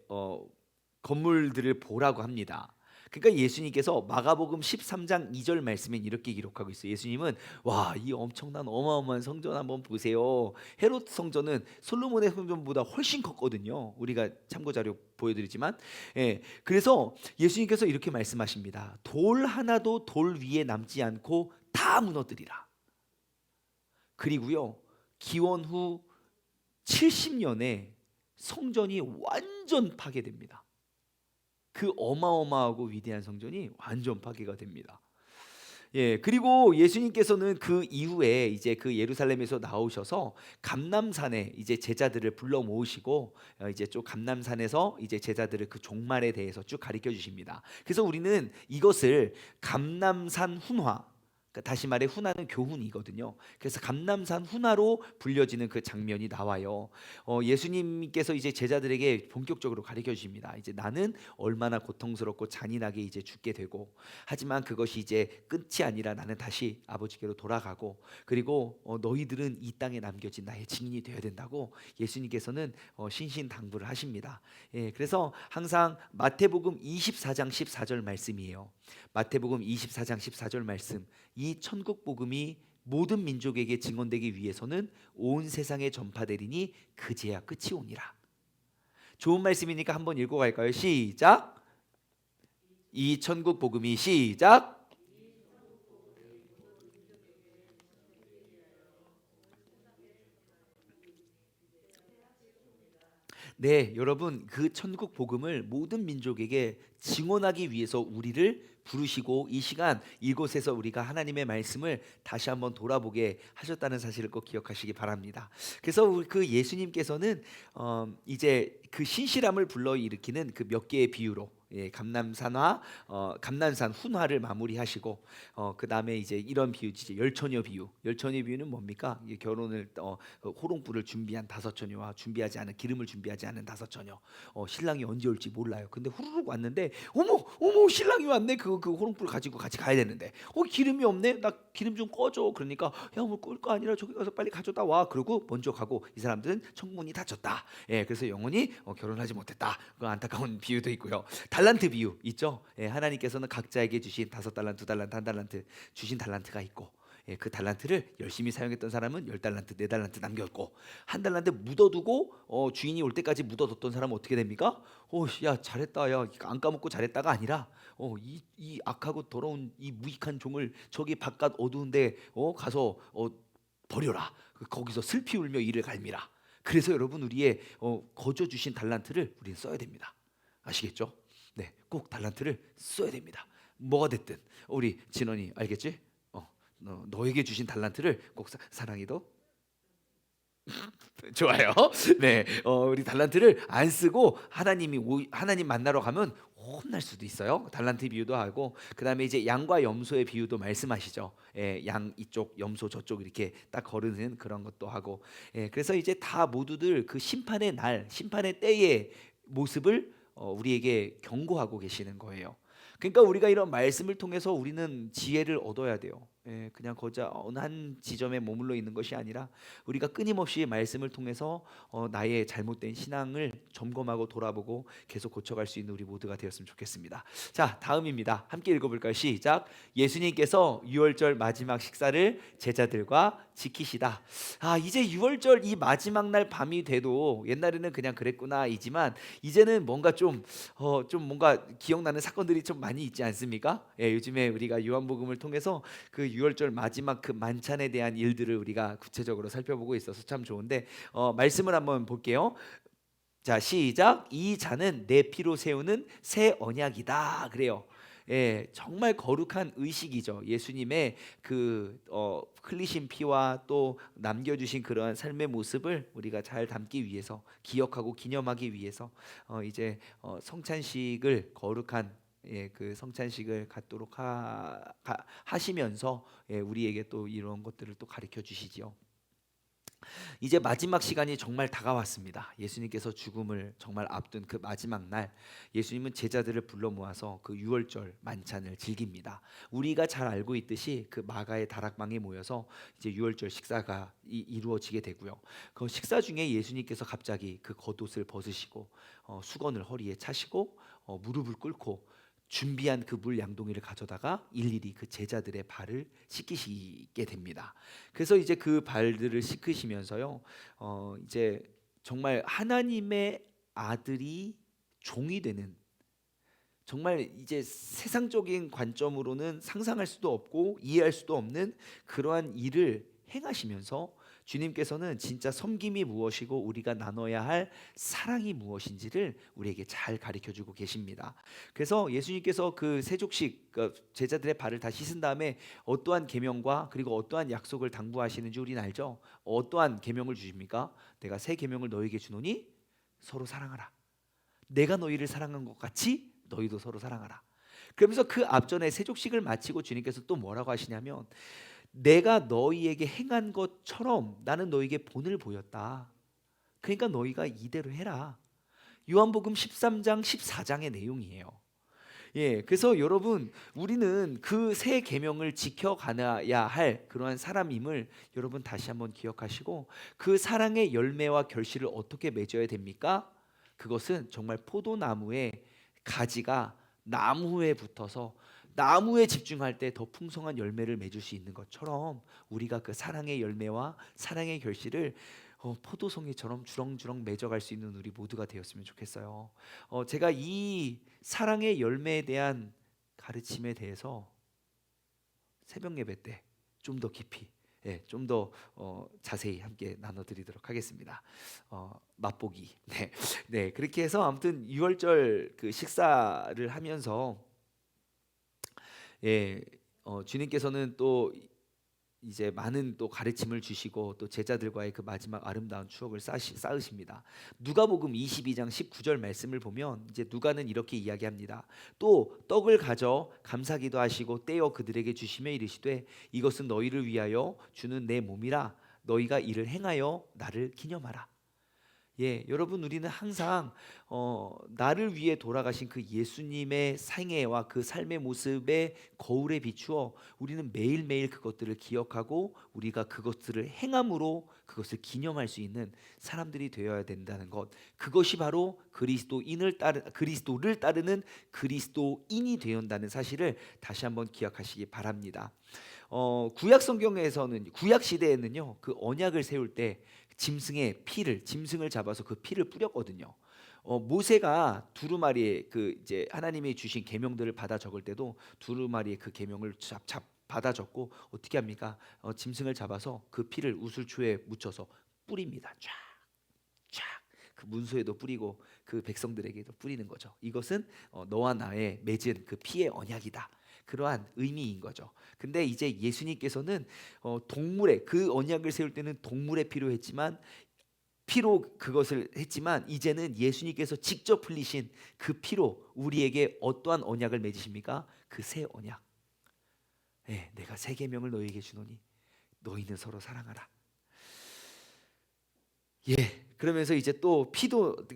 건물들을 보라고 합니다. 그러니까 예수님께서 마가복음 13장 2절 말씀엔 이렇게 기록하고 있어요. 예수님은 이 엄청난 어마어마한 성전 한번 보세요. 헤롯 성전은 솔로몬의 성전보다 훨씬 컸거든요. 우리가 참고 자료 보여드리지만, 그래서 예수님께서 이렇게 말씀하십니다. 돌 하나도 돌 위에 남지 않고 다 무너뜨리라. 그리고요 기원 후 70년에 성전이 완전 파괴됩니다. 그 어마어마하고 위대한 성전이 완전 파괴가 됩니다. 예, 그리고 예수님께서는 그 이후에 이제 그 예루살렘에서 나오셔서 감람산에 이제 제자들을 불러 모으시고 이제 쭉 감람산에서 이제 제자들을 그 종말에 대해서 쭉 가르쳐 주십니다. 그래서 우리는 이것을 감람산 훈화, 그러니까 다시 말해 훈화는 교훈이거든요. 그래서 감람산 훈화로 불려지는 그 장면이 나와요. 예수님께서 이제 제자들에게 본격적으로 가르쳐 주십니다. 이제 나는 얼마나 고통스럽고 잔인하게 이제 죽게 되고, 하지만 그것이 이제 끝이 아니라 나는 다시 아버지께로 돌아가고, 그리고 너희들은 이 땅에 남겨진 나의 증인이 되어야 된다고 예수님께서는 신신당부를 하십니다. 예, 그래서 항상 마태복음 24장 14절 말씀이에요. 마태복음 24장 14절 말씀. 이 천국 복음이 모든 민족에게 증언되기 위해서는 온 세상에 전파되리니 그제야 끝이 오니라. 좋은 말씀이니까 한번 읽어갈까요? 시작. 이 천국 복음이 시작. 네, 여러분 그 천국 복음을 모든 민족에게 증언하기 위해서 우리를 부르시고 이 시간 이곳에서 우리가 하나님의 말씀을 다시 한번 돌아보게 하셨다는 사실을 꼭 기억하시기 바랍니다. 그래서 그 예수님께서는 이제 그 신실함을 불러일으키는 그 몇 개의 비유로 감남산화, 감남산 훈화를 마무리하시고 그 다음에 이제 이런 비유지, 이제 열처녀 비유. 열처녀 비유는 뭡니까? 이게 결혼을 호롱불을 준비한 다섯 처녀와 준비하지 않은 기름을 준비하지 않은 다섯 처녀. 신랑이 언제 올지 몰라요. 근데 후루룩 왔는데 어머 어머 신랑이 왔네. 그 호롱불 가지고 같이 가야 되는데 기름이 없네. 나 기름 좀 꺼줘. 그러니까 야뭐끌거 아니라 저기 가서 빨리 가져다 와. 그러고 먼저 가고 이 사람들은 천국문이 닫혔다. 예, 그래서 영원히 결혼하지 못했다. 그 안타까운 비유도 있고요. 달란트 비유 있죠. 예, 하나님께서는 각자에게 주신 5달란트, 2달란트, 1달란트 주신 달란트가 있고, 예, 그 달란트를 열심히 사용했던 사람은 10달란트, 4달란트 남겼고, 1달란트 묻어두고 주인이 올 때까지 묻어뒀던 사람은 어떻게 됩니까? 야 잘했다, 야 안 까먹고 잘했다가 아니라 이 악하고 더러운 이 무익한 종을 저기 바깥 어두운데 가서 버려라. 거기서 슬피 울며 이를 갈미라. 그래서 여러분 우리의 거저 주신 달란트를 우리는 써야 됩니다. 아시겠죠? 네, 꼭 달란트를 써야 됩니다. 뭐가 됐든 우리 진원이 알겠지? 너에게 주신 달란트를 꼭 사랑이도 좋아요. 네, 우리 달란트를 안 쓰고 하나님 만나러 가면 혼날 수도 있어요. 달란트 비유도 하고 그 다음에 이제 양과 염소의 비유도 말씀하시죠. 예, 양 이쪽 염소 저쪽 이렇게 딱 거르는 그런 것도 하고, 예, 그래서 이제 다 모두들 그 심판의 날, 심판의 때의 모습을 우리에게 경고하고 계시는 거예요. 그러니까 우리가 이런 말씀을 통해서 우리는 지혜를 얻어야 돼요. 예, 그냥 거자 어느 한 지점에 머물러 있는 것이 아니라 우리가 끊임없이 말씀을 통해서 나의 잘못된 신앙을 점검하고 돌아보고 계속 고쳐갈 수 있는 우리 모두가 되었으면 좋겠습니다. 자, 다음입니다. 함께 읽어볼까요? 시작. 예수님께서 유월절 마지막 식사를 제자들과 지키시다. 이제 유월절 이 마지막 날 밤이 돼도 옛날에는 그냥 그랬구나 이지만 이제는 뭔가 좀 뭔가 기억나는 사건들이 좀 많이 있지 않습니까? 예, 요즘에 우리가 요한복음을 통해서 그 유월절 마지막 그 만찬에 대한 일들을 우리가 구체적으로 살펴보고 있어서 참 좋은데 말씀을 한번 볼게요. 자, 시작. 이 잔은 내 피로 세우는 새 언약이다. 그래요. 예, 정말 거룩한 의식이죠. 예수님의 그 흘리신 피와 또 남겨주신 그러한 삶의 모습을 우리가 잘 담기 위해서, 기억하고 기념하기 위해서 이제 성찬식을 거룩한 그 성찬식을 갖도록 하시면서 우리에게 또 이런 것들을 또 가르쳐 주시지요. 이제 마지막 시간이 정말 다가왔습니다. 예수님께서 죽음을 정말 앞둔 그 마지막 날, 예수님은 제자들을 불러 모아서 그 유월절 만찬을 즐깁니다. 우리가 잘 알고 있듯이 그 마가의 다락방에 모여서 이제 유월절 식사가 이루어지게 되고요. 그 식사 중에 예수님께서 갑자기 그 겉옷을 벗으시고 수건을 허리에 차시고 무릎을 꿇고 준비한 그 물 양동이를 가져다가 일일이 그 제자들의 발을 씻기시게 됩니다. 그래서 이제 그 발들을 씻으시면서요, 이제 정말 하나님의 아들이 종이 되는, 정말 이제 세상적인 관점으로는 상상할 수도 없고 이해할 수도 없는 그러한 일을 행하시면서 주님께서는 진짜 섬김이 무엇이고 우리가 나눠야 할 사랑이 무엇인지를 우리에게 잘 가르쳐주고 계십니다. 그래서 예수님께서 그 세족식 제자들의 발을 다 씻은 다음에 어떠한 계명과 그리고 어떠한 약속을 당부하시는지 우리는 알죠. 어떠한 계명을 주십니까? 내가 새 계명을 너희에게 주노니 서로 사랑하라. 내가 너희를 사랑한 것 같이 너희도 서로 사랑하라. 그러면서 그 앞전에 세족식을 마치고 주님께서 또 뭐라고 하시냐면 내가 너희에게 행한 것처럼 나는 너희에게 본을 보였다. 그러니까 너희가 이대로 해라. 요한복음 13장 14장의 내용이에요. 그래서 여러분 우리는 그 새 계명을 지켜가야 할 그러한 사람임을 여러분 다시 한번 기억하시고 그 사랑의 열매와 결실을 어떻게 맺어야 됩니까? 그것은 정말 포도나무의 가지가 나무에 붙어서 나무에 집중할 때 더 풍성한 열매를 맺을 수 있는 것처럼 우리가 그 사랑의 열매와 사랑의 결실을 포도송이처럼 주렁주렁 맺어갈 수 있는 우리 모두가 되었으면 좋겠어요. 제가 이 사랑의 열매에 대한 가르침에 대해서 새벽 예배 때 좀 더 깊이 좀 더 자세히 함께 나눠드리도록 하겠습니다. 맛보기. 네, 그렇게 해서 아무튼 6월절 그 식사를 하면서 주님께서는 또 이제 많은 또 가르침을 주시고 또 제자들과의 그 마지막 아름다운 추억을 쌓으십니다. 누가복음 22장 19절 말씀을 보면 이제 누가는 이렇게 이야기합니다. 또 떡을 가져 감사기도 하시고 떼어 그들에게 주시며 이르시되 이것은 너희를 위하여 주는 내 몸이라 너희가 이를 행하여 나를 기념하라. 여러분 우리는 항상 나를 위해 돌아가신 그 예수님의 생애와 그 삶의 모습에 거울에 비추어 우리는 매일매일 그것들을 기억하고 우리가 그것들을 행함으로 그것을 기념할 수 있는 사람들이 되어야 된다는 것, 그것이 바로 그리스도를 따르는 그리스도인이 되어야 한다는 사실을 다시 한번 기억하시기 바랍니다. 구약 성경에서는 구약 시대에는요 그 언약을 세울 때 짐승을 잡아서 그 피를 뿌렸거든요. 모세가 두루마리에 그 이제 하나님이 주신 계명들을 받아 적을 때도 두루마리에 그 계명을 받아 적고 어떻게 합니까? 짐승을 잡아서 그 피를 우슬초에 묻혀서 뿌립니다. 쫙 그 문서에도 뿌리고 그 백성들에게도 뿌리는 거죠. 이것은 너와 나의 맺은 그 피의 언약이다. 그러한 의미인 거죠. 근데 이제 예수님께서는 동물의 그 언약을 세울 때는 동물의 피로 했지만 그것을 했지만 이제는 예수님께서 직접 흘리신 그 피로 우리에게 어떠한 언약을 맺으십니까? 그 새 언약. 내가 새 계명을 너희에게 주노니 너희는 서로 사랑하라. 그러면서 이제 또 피도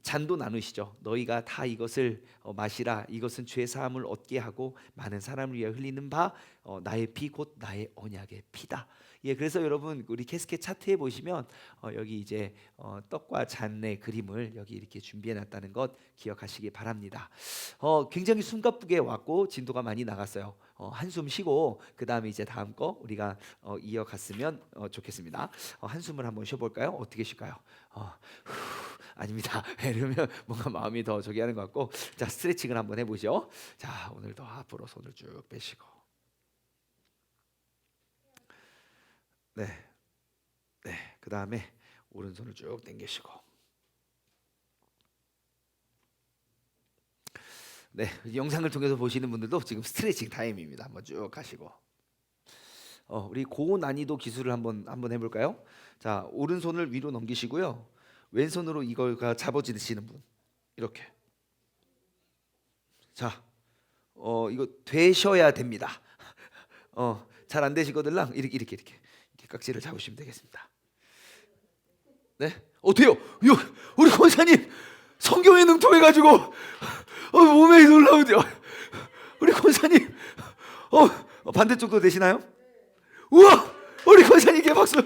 잔도 나누시죠. 너희가 다 이것을 마시라. 이것은 죄 사함을 얻게 하고 많은 사람을 위하여 흘리는 바 나의 피 곧 나의 언약의 피다. 그래서 여러분 우리 캐스켓 차트에 보시면 여기 이제 떡과 잔의 그림을 여기 이렇게 준비해 놨다는 것 기억하시기 바랍니다. 굉장히 숨가쁘게 왔고 진도가 많이 나갔어요. 한숨 쉬고 그 다음에 이제 다음 거 우리가 이어갔으면 좋겠습니다. 한숨을 한번 쉬어볼까요? 어떻게 쉴까요? 아닙니다. 이러면 뭔가 마음이 더 저기 하는 것 같고, 자 스트레칭을 한번 해보죠. 자 오늘도 앞으로 손을 쭉 빼시고, 그 다음에 오른손을 쭉 당기시고, 영상을 통해서 보시는 분들도 지금 스트레칭 타임입니다. 한번 쭉 하시고, 우리 고난이도 기술을 한번 해볼까요? 자 오른손을 위로 넘기시고요. 왼손으로 이걸 잡아주시는 분 이렇게. 자 이거 되셔야 됩니다. 잘 안 되시거들랑 이렇게 깍지를 잡으시면 되겠습니다. 어때요? 우리 권사님 성경에 능통해가지고 몸에 놀라운데요. 우리 권사님 반대쪽도 되시나요? 우와! 우리 권사님께 박수.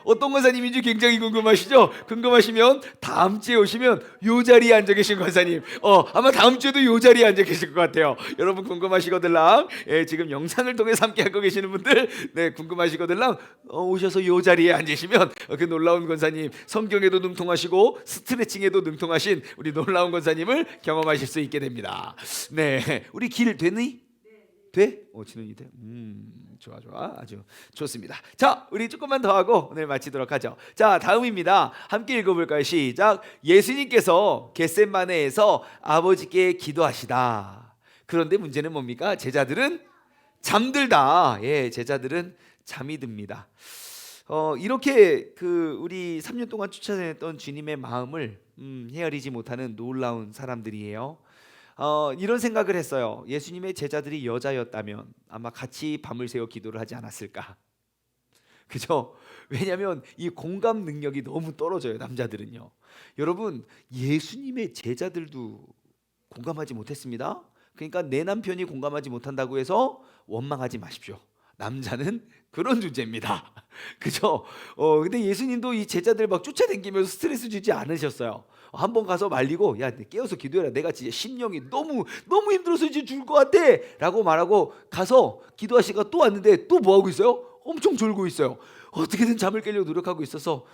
어떤 권사님인지 굉장히 궁금하시죠? 궁금하시면 다음 주에 오시면 요 자리에 앉아 계신 권사님, 아마 다음 주에도 요 자리에 앉아 계실 것 같아요. 여러분 궁금하시거들랑 지금 영상을 통해서 함께 하고 계시는 분들 궁금하시거들랑 오셔서 요 자리에 앉으시면 그 놀라운 권사님, 성경에도 능통하시고 스트레칭에도 능통하신 우리 놀라운 권사님을 경험하실 수 있게 됩니다. 우리 길 되니? 돼? 진원이 돼? 좋아 좋아, 아주 좋습니다. 자, 우리 조금만 더 하고 오늘 마치도록 하죠. 자, 다음입니다. 함께 읽어볼까요? 시작. 예수님께서 겟셋마네에서 아버지께 기도하시다. 그런데 문제는 뭡니까? 제자들은 잠들다. 예, 제자들은 잠이 듭니다. 이렇게 우리 3년 동안 쫓아다녔던 주님의 마음을 헤아리지 못하는 놀라운 사람들이에요. 이런 생각을 했어요. 예수님의 제자들이 여자였다면 아마 같이 밤을 새워 기도를 하지 않았을까. 그죠? 왜냐하면 이 공감 능력이 너무 떨어져요, 남자들은요. 여러분, 예수님의 제자들도 공감하지 못했습니다. 그러니까 내 남편이 공감하지 못한다고 해서 원망하지 마십시오. 남자는 그런 존재입니다. 그죠? 근데 예수님도 이 제자들 막 쫓아다니면서 스트레스 주지 않으셨어요. 한번 가서 말리고, 야, 깨어서 기도해라. 내가 진짜 심령이 너무 너무 힘들어서 이제 죽을 것 같아 라고 말하고 가서 기도하시다가 또 왔는데 또 뭐 하고 있어요? 엄청 졸고 있어요. 어떻게든 잠을 깨려고 노력하고 있어서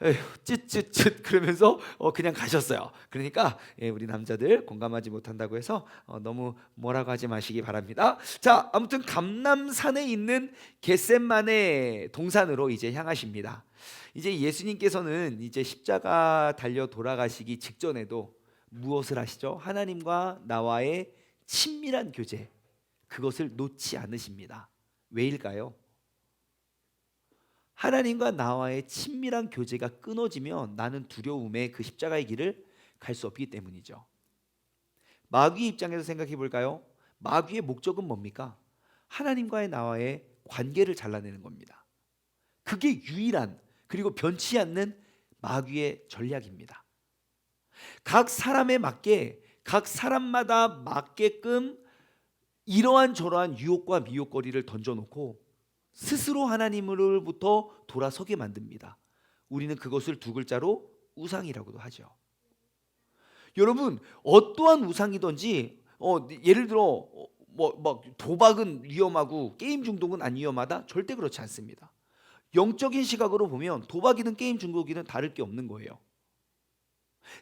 에휴, 쯧쯧쯧 그러면서 그냥 가셨어요. 그러니까 우리 남자들 공감하지 못한다고 해서 너무 뭐라고 하지 마시기 바랍니다. 자, 아무튼 감람산에 있는 겟셋마네 동산으로 이제 향하십니다. 이제 예수님께서는 이제 십자가 달려 돌아가시기 직전에도 무엇을 하시죠? 하나님과 나와의 친밀한 교제, 그것을 놓지 않으십니다. 왜일까요? 하나님과 나와의 친밀한 교제가 끊어지면 나는 두려움에 그 십자가의 길을 갈 수 없기 때문이죠. 마귀의 입장에서 생각해 볼까요? 마귀의 목적은 뭡니까? 하나님과의 나와의 관계를 잘라내는 겁니다. 그게 유일한, 그리고 변치 않는 마귀의 전략입니다. 각 사람에 맞게, 각 사람마다 맞게끔 이러한 저러한 유혹과 미혹거리를 던져놓고 스스로 하나님으로부터 돌아서게 만듭니다. 우리는 그것을 두 글자로 우상이라고도 하죠. 여러분, 어떠한 우상이든지 예를 들어 막 도박은 위험하고 게임 중독은 안 위험하다? 절대 그렇지 않습니다. 영적인 시각으로 보면 도박이든 게임 중독이든 다를 게 없는 거예요.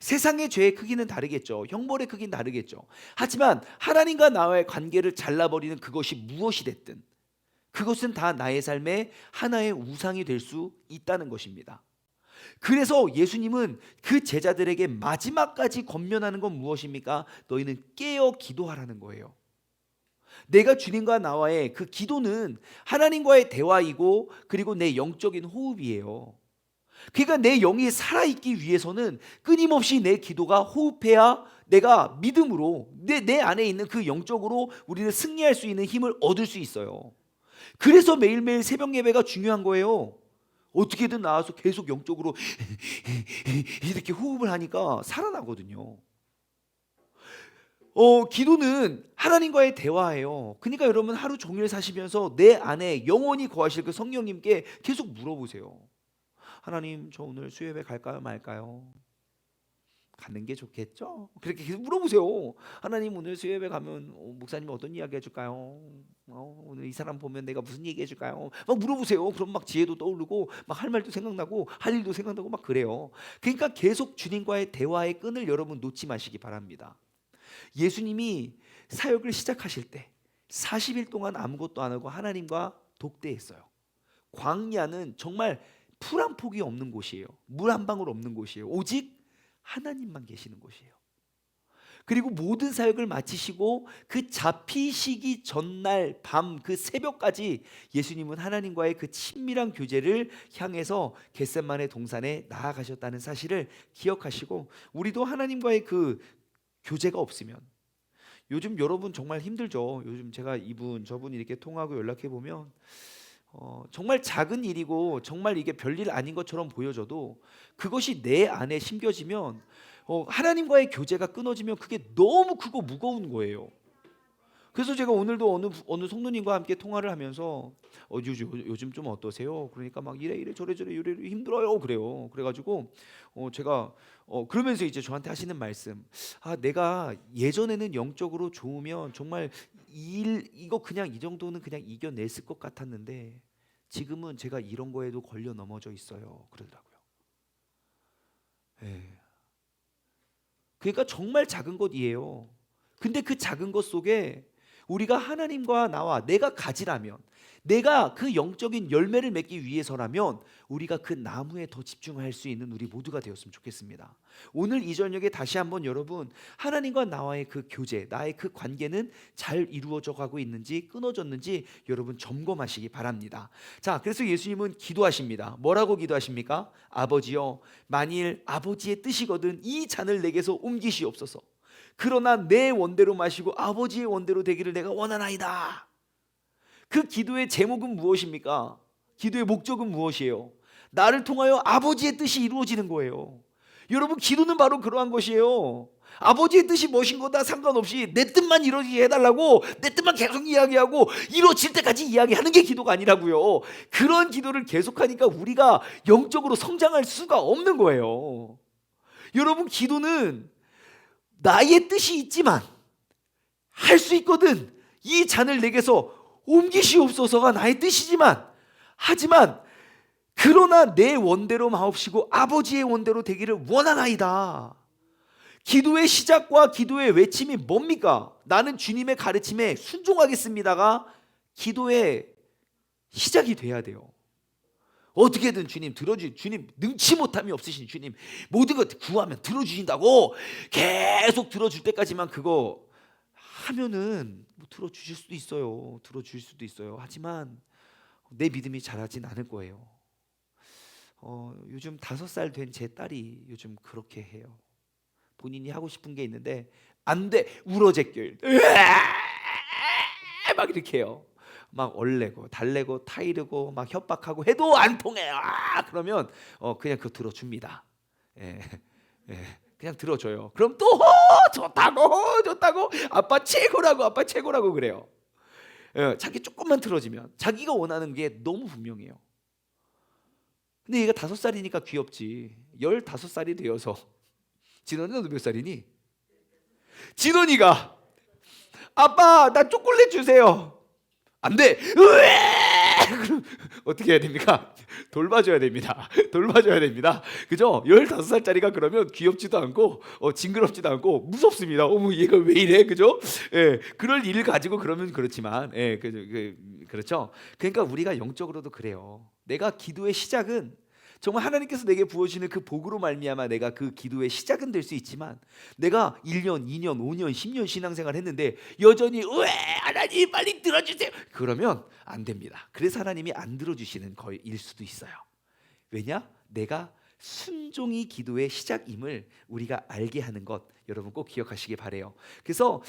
세상의 죄의 크기는 다르겠죠. 형벌의 크기는 다르겠죠. 하지만 하나님과 나와의 관계를 잘라버리는 그것이 무엇이 됐든 그것은 다 나의 삶의 하나의 우상이 될 수 있다는 것입니다. 그래서 예수님은 그 제자들에게 마지막까지 권면하는 건 무엇입니까? 너희는 깨어 기도하라는 거예요. 내가 주님과 나와의 그 기도는 하나님과의 대화이고 그리고 내 영적인 호흡이에요. 그러니까 내 영이 살아있기 위해서는 끊임없이 내 기도가 호흡해야 내가 믿음으로 내 안에 있는 그 영적으로 우리는 승리할 수 있는 힘을 얻을 수 있어요. 그래서 매일매일 새벽 예배가 중요한 거예요. 어떻게든 나와서 계속 영적으로 이렇게 호흡을 하니까 살아나거든요. 기도는 하나님과의 대화예요. 그러니까 여러분 하루 종일 사시면서 내 안에 영원히 거하실 그 성령님께 계속 물어보세요. 하나님, 저 오늘 수요예배 갈까요 말까요? 가는 게 좋겠죠? 그렇게 계속 물어보세요. 하나님, 오늘 수요예배 가면 목사님 어떤 이야기 해줄까요? 오늘 이 사람 보면 내가 무슨 얘기 해줄까요? 막 물어보세요. 그럼 막 지혜도 떠오르고 막 할 말도 생각나고 할 일도 생각나고 막 그래요. 그러니까 계속 주님과의 대화의 끈을 여러분 놓지 마시기 바랍니다. 예수님이 사역을 시작하실 때 40일 동안 아무것도 안 하고 하나님과 독대했어요. 광야는 정말 풀 한 폭이 없는 곳이에요. 물 한 방울 없는 곳이에요. 오직 하나님만 계시는 곳이에요. 그리고 모든 사역을 마치시고 그 잡히시기 전날 밤 그 새벽까지 예수님은 하나님과의 그 친밀한 교제를 향해서 겟셋마네 동산에 나아가셨다는 사실을 기억하시고, 우리도 하나님과의 그 교제가 없으면, 요즘 여러분 정말 힘들죠. 요즘 제가 이분 저분 이렇게 통하고 연락해 보면 정말 작은 일이고 정말 이게 별일 아닌 것처럼 보여져도 그것이 내 안에 심겨지면 하나님과의 교제가 끊어지면 그게 너무 크고 무거운 거예요. 그래서 제가 오늘도 어느 성도님과 함께 통화를 하면서 요즘 좀 어떠세요? 그러니까 막 이래 저래 힘들어요 그래요. 그래가지고 제가 그러면서 이제 저한테 하시는 말씀, 내가 예전에는 영적으로 좋으면 정말 이거 그냥 이 정도는 그냥 이겨냈을 것 같았는데 지금은 제가 이런 거에도 걸려 넘어져 있어요 그러더라고요. 예. 그러니까 정말 작은 것이에요. 근데 그 작은 것 속에 우리가 하나님과 나와 내가 가지라면, 내가 그 영적인 열매를 맺기 위해서라면 우리가 그 나무에 더 집중할 수 있는 우리 모두가 되었으면 좋겠습니다. 오늘 이 저녁에 다시 한번 여러분, 하나님과 나와의 그 교제, 나의 그 관계는 잘 이루어져 가고 있는지 끊어졌는지 여러분 점검하시기 바랍니다. 자, 그래서 예수님은 기도하십니다. 뭐라고 기도하십니까? 아버지여, 만일 아버지의 뜻이거든 이 잔을 내게서 옮기시옵소서. 그러나 내 원대로 마시고 아버지의 원대로 되기를 내가 원하나이다. 그 기도의 제목은 무엇입니까? 기도의 목적은 무엇이에요? 나를 통하여 아버지의 뜻이 이루어지는 거예요. 여러분, 기도는 바로 그러한 것이에요. 아버지의 뜻이 무엇인 거다 상관없이 내 뜻만 이루어지게 해달라고 내 뜻만 계속 이야기하고 이루어질 때까지 이야기하는 게 기도가 아니라고요. 그런 기도를 계속하니까 우리가 영적으로 성장할 수가 없는 거예요. 여러분, 기도는 나의 뜻이 있지만 할 수 있거든. 이 잔을 내게서 옮기시옵소서가 나의 뜻이지만, 하지만 그러나 내 원대로 마옵시고 아버지의 원대로 되기를 원하나이다. 기도의 시작과 기도의 외침이 뭡니까? 나는 주님의 가르침에 순종하겠습니다가 기도의 시작이 돼야 돼요. 어떻게든 주님 주님 능치 못함이 없으신 주님, 모든 것 구하면 들어주신다고 계속 들어줄 때까지만 그거 하면은 뭐 들어주실 수도 있어요. 들어줄 수도 있어요. 하지만 내 믿음이 자라진 않을 거예요. 요즘 5살 된 제 딸이 요즘 그렇게 해요. 본인이 하고 싶은 게 있는데 안 돼, 울어제껴요. 막 이렇게 해요. 막 얼레고 달래고 타이르고 막 협박하고 해도 안 통해요. 그러면 그냥 그거 들어줍니다. 예, 예, 그냥 들어줘요. 그럼 또 좋다고 아빠 최고라고 그래요. 예, 자기 조금만 들어주면 자기가 원하는 게 너무 분명해요. 근데 얘가 5살이니까 귀엽지. 15살이 되어서 진원이는 몇 살이니? 진원이가 아빠 나 초콜릿 주세요. 안 돼. 그럼 어떻게 해야 됩니까? 돌봐줘야 됩니다. 그죠? 15살짜리가 그러면 귀엽지도 않고 징그럽지도 않고 무섭습니다. 어머 얘가 왜 이래? 그죠? 예, 그럴 일을 가지고 그러면 그렇지만, 예, 그렇죠. 그러니까 우리가 영적으로도 그래요. 내가 기도의 시작은 정말 하나님께서 내게 부어주시는 그 복으로 말미암아 내가 그 기도의 시작은 될 수 있지만, 내가 1년, 2년, 5년, 10년 신앙생활 했는데 여전히 왜 하나님 빨리 들어주세요 그러면 안 됩니다. 그래서 하나님이 안 들어주시는 거일 수도 있어요. 왜냐? 내가 순종이 기도의 시작임을 우리가 알게 하는 것, 여러분 꼭 기억하시기 바래요. 그래서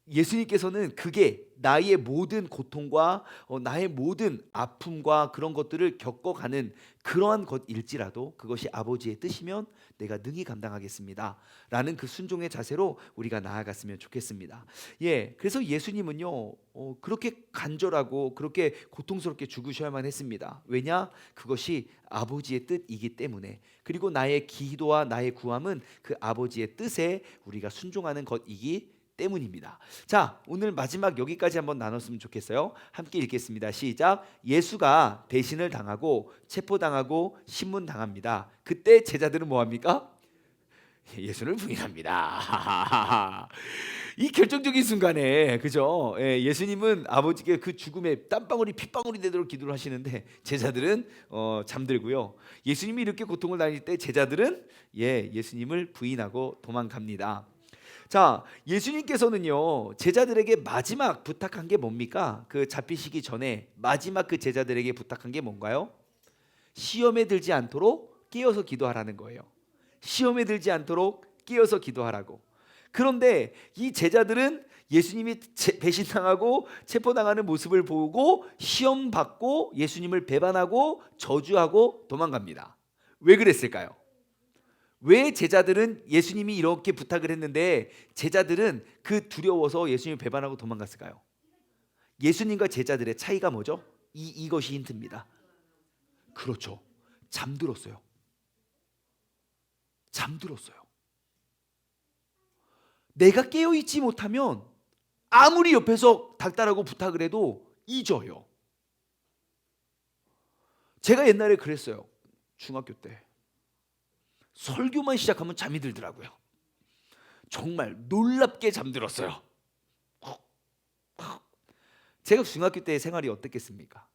예수님께서는 그게 나의 모든 고통과 나의 모든 아픔과 그런 것들을 겪어가는 그러한 것일지라도 그것이 아버지의 뜻이면 내가 능히 감당하겠습니다 라는 그 순종의 자세로 우리가 나아갔으면 좋겠습니다. 예, 그래서 예수님은요 그렇게 간절하고 그렇게 고통스럽게 죽으셔야만 했습니다. 왜냐? 그것이 아버지의 뜻이기 때문에. 그리고 나의 기도와 나의 구함은 그 아버지의 뜻에 우리가 순종하는 것이기 때문입니다. 자, 오늘 마지막 여기까지 한번 나눴으면 좋겠어요. 함께 읽겠습니다. 시작. 예수가 배신을 당하고 체포당하고 신문당합니다. 그때 제자들은 뭐합니까? 예수를 부인합니다. 이 결정적인 순간에, 그죠? 예수님은 아버지께 그 죽음에 땀방울이 핏방울이 되도록 기도를 하시는데 제자들은 잠들고요. 예수님이 이렇게 고통을 당할 때 제자들은 예수님을 부인하고 도망갑니다. 자, 예수님께서는요 제자들에게 마지막 부탁한 게 뭡니까? 그 잡히시기 전에 마지막 그 제자들에게 부탁한 게 뭔가요? 시험에 들지 않도록 깨어서 기도하라는 거예요. 시험에 들지 않도록 깨어서 기도하라고. 그런데 이 제자들은 예수님이 배신당하고 체포당하는 모습을 보고 시험 받고 예수님을 배반하고 저주하고 도망갑니다. 왜 그랬을까요? 왜 제자들은 예수님이 이렇게 부탁을 했는데 제자들은 그 두려워서 예수님을 배반하고 도망갔을까요? 예수님과 제자들의 차이가 뭐죠? 이것이 힌트입니다. 그렇죠. 잠들었어요. 내가 깨어있지 못하면 아무리 옆에서 닥달하고 부탁을 해도 잊어요. 제가 옛날에 그랬어요. 중학교 때 설교만 시작하면 잠이 들더라고요. 정말 놀랍게 잠들었어요. 제가 중학교 때 생활이 어땠겠습니까?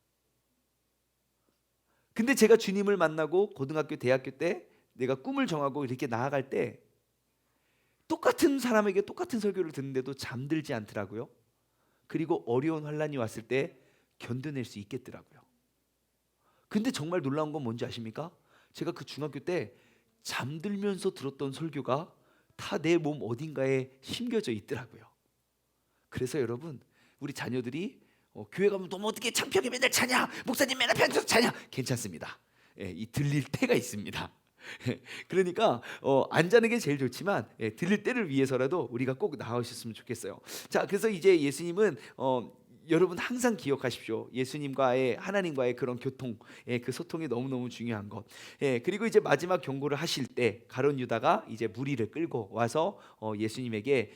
근데 제가 주님을 만나고 고등학교, 대학교 때 내가 꿈을 정하고 이렇게 나아갈 때 똑같은 사람에게 똑같은 설교를 듣는데도 잠들지 않더라고요. 그리고 어려운 환란이 왔을 때 견뎌낼 수 있겠더라고요. 근데 정말 놀라운 건 뭔지 아십니까? 제가 그 중학교 때 잠들면서 들었던 설교가 다 내 몸 어딘가에 심겨져 있더라고요. 그래서 여러분, 우리 자녀들이 교회 가면 너무 어떻게 창피하게 맨날 자냐, 목사님 맨날 편에서 자냐, 괜찮습니다. 예, 이 들릴 때가 있습니다. 그러니까 안 자는 게 제일 좋지만 들릴 때를 위해서라도 우리가 꼭 나오셨으면 좋겠어요. 자, 그래서 이제 예수님은 여러분 항상 기억하십시오. 예수님과의 하나님과의 그런 교통, 그 소통이 너무너무 중요한 것. 그리고 이제 마지막 경고를 하실 때 가룟 유다가 이제 무리를 끌고 와서 예수님에게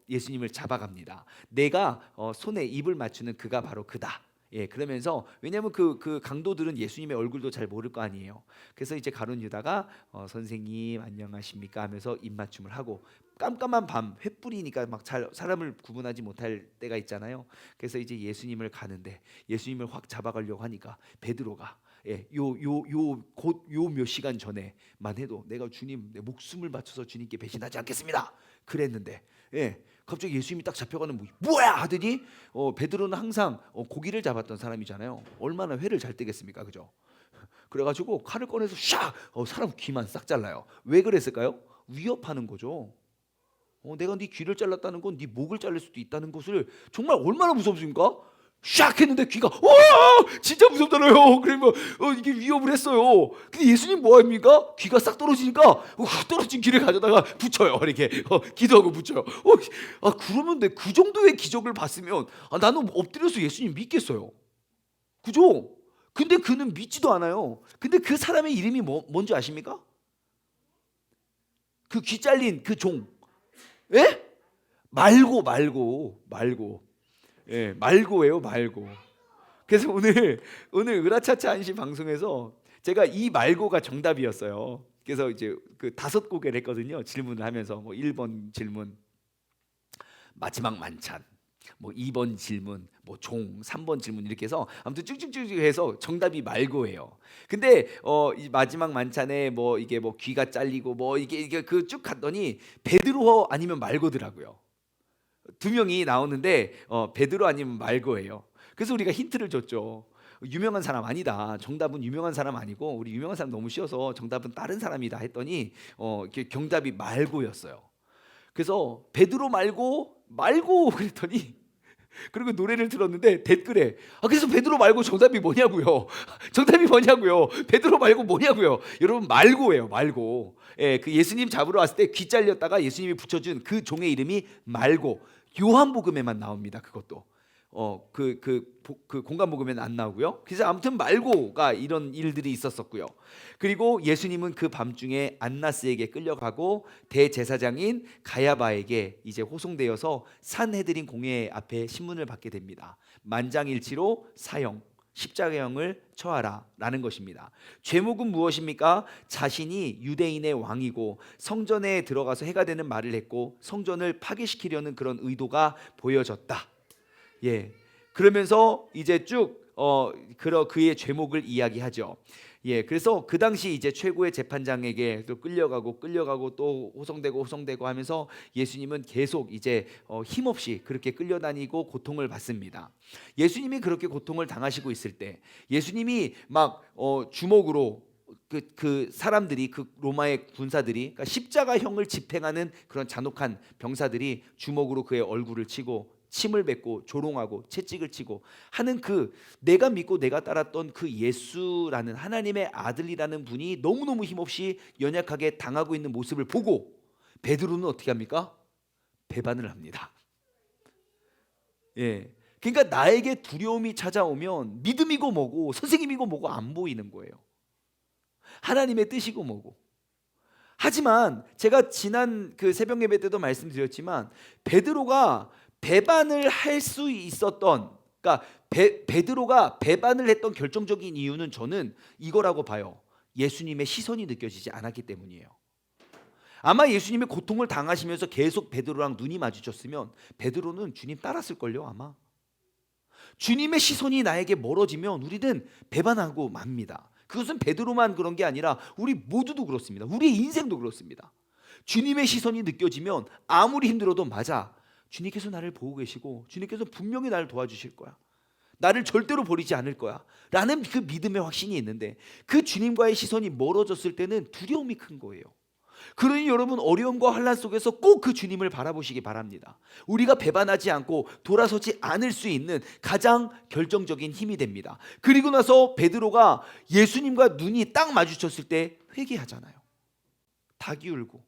예수님을 잡아갑니다. 내가 손에 입을 맞추는 그가 바로 그다. 그러면서 왜냐하면 그 강도들은 예수님의 얼굴도 잘 모를 거 아니에요. 그래서 이제 가룟 유다가 선생님 안녕하십니까 하면서 입맞춤을 하고 깜깜한 밤 횃불이니까 막 잘 사람을 구분하지 못할 때가 있잖아요. 그래서 이제 예수님을 가는데 예수님을 확 잡아가려고 하니까 베드로가 곧 요 몇 시간 전에만 해도 내가 주님 내 목숨을 바쳐서 주님께 배신하지 않겠습니다. 그랬는데 갑자기 예수님이 딱 잡혀가는 뭐야 하더니 베드로는 항상 고기를 잡았던 사람이잖아요. 얼마나 회를 잘 뜨겠습니까, 그죠? 그래가지고 칼을 꺼내서 샥 사람 귀만 싹 잘라요. 왜 그랬을까요? 위협하는 거죠. 내가 네 귀를 잘랐다는 건 네 목을 자를 수도 있다는 것을 정말 얼마나 무섭습니까? 샥 했는데 귀가 진짜 무섭잖아요. 그러면 이게 위협을 했어요. 근데 예수님 뭐 합니까? 귀가 싹 떨어지니까 떨어진 귀를 가져다가 붙여요. 이렇게 기도하고 붙여요. 그러면 그 정도의 기적을 봤으면 나는 엎드려서 예수님 믿겠어요. 그죠? 근데 그는 믿지도 않아요. 근데 그 사람의 이름이 뭔지 아십니까? 그 귀 잘린 그 종. 예? 말고. 말고예요, 말고. 그래서 오늘 으라차차 안시 방송에서 제가 이 말고가 정답이었어요. 그래서 이제 그 5고개를 했거든요. 질문을 하면서 뭐 1번 질문 마지막 만찬, 뭐 2번 질문, 뭐 종, 3번 질문 이렇게 해서 아무튼 쭉쭉쭉 해서 정답이 말고예요. 근데 이 마지막 만찬에 뭐 이게 뭐 귀가 잘리고 뭐 이게 그 쭉 갔더니 베드로 아니면 말고더라고요. 두 명이 나오는데 베드로 아니면 말고예요. 그래서 우리가 힌트를 줬죠. 유명한 사람 아니다. 정답은 유명한 사람 아니고 우리 유명한 사람 너무 쉬워서 정답은 다른 사람이다 했더니 정답이 말고였어요. 그래서 베드로 말고 그랬더니 그리고 노래를 들었는데 댓글에 그래서 베드로 말고 정답이 뭐냐고요. 정답이 뭐냐고요. 베드로 말고 뭐냐고요. 여러분 말고예요. 말고. 그 예수님 잡으러 왔을 때 귀 잘렸다가 예수님이 붙여준 그 종의 이름이 말고. 요한복음에만 나옵니다. 그것도 그 공간복음에는 안 나오고요. 그래서 아무튼 말고가 이런 일들이 있었었고요. 그리고 예수님은 그 밤중에 안나스에게 끌려가고 대제사장인 가야바에게 이제 호송되어서 산헤드린 공회 앞에 신문을 받게 됩니다. 만장일치로 사형, 십자가형을 처하라 라는 것입니다. 죄목은 무엇입니까? 자신이 유대인의 왕이고 성전에 들어가서 해가 되는 말을 했고 성전을 파괴시키려는 그런 의도가 보여졌다. 그러면서 이제 쭉 그의 죄목을 이야기하죠. 그래서 그 당시 이제 최고의 재판장에게 또 끌려가고 또 호송되고 하면서 예수님은 계속 이제 힘없이 그렇게 끌려다니고 고통을 받습니다. 예수님이 그렇게 고통을 당하시고 있을 때 예수님이 막 주먹으로 그 사람들이 그 로마의 군사들이 그러니까 십자가형을 집행하는 그런 잔혹한 병사들이 주먹으로 그의 얼굴을 치고 침을 뱉고 조롱하고 채찍을 치고 하는 그 내가 믿고 내가 따랐던 그 예수라는 하나님의 아들이라는 분이 너무너무 힘없이 연약하게 당하고 있는 모습을 보고 베드로는 어떻게 합니까? 배반을 합니다. 그러니까 나에게 두려움이 찾아오면 믿음이고 뭐고 선생님이고 뭐고 안 보이는 거예요. 하나님의 뜻이고 뭐고. 하지만 제가 지난 그 새벽 예배 때도 말씀드렸지만 베드로가 배반을 할 수 있었던, 그러니까 베드로가 배반을 했던 결정적인 이유는 저는 이거라고 봐요. 예수님의 시선이 느껴지지 않았기 때문이에요. 아마 예수님이 고통을 당하시면서 계속 베드로랑 눈이 마주쳤으면 베드로는 주님 따랐을걸요. 아마 주님의 시선이 나에게 멀어지면 우리는 배반하고 맙니다. 그것은 베드로만 그런 게 아니라 우리 모두도 그렇습니다. 우리의 인생도 그렇습니다. 주님의 시선이 느껴지면 아무리 힘들어도 맞아, 주님께서 나를 보고 계시고 주님께서 분명히 나를 도와주실 거야, 나를 절대로 버리지 않을 거야 라는 그 믿음의 확신이 있는데, 그 주님과의 시선이 멀어졌을 때는 두려움이 큰 거예요. 그러니 여러분, 어려움과 환난 속에서 꼭 그 주님을 바라보시기 바랍니다. 우리가 배반하지 않고 돌아서지 않을 수 있는 가장 결정적인 힘이 됩니다. 그리고 나서 베드로가 예수님과 눈이 딱 마주쳤을 때 회개하잖아요. 다 기울고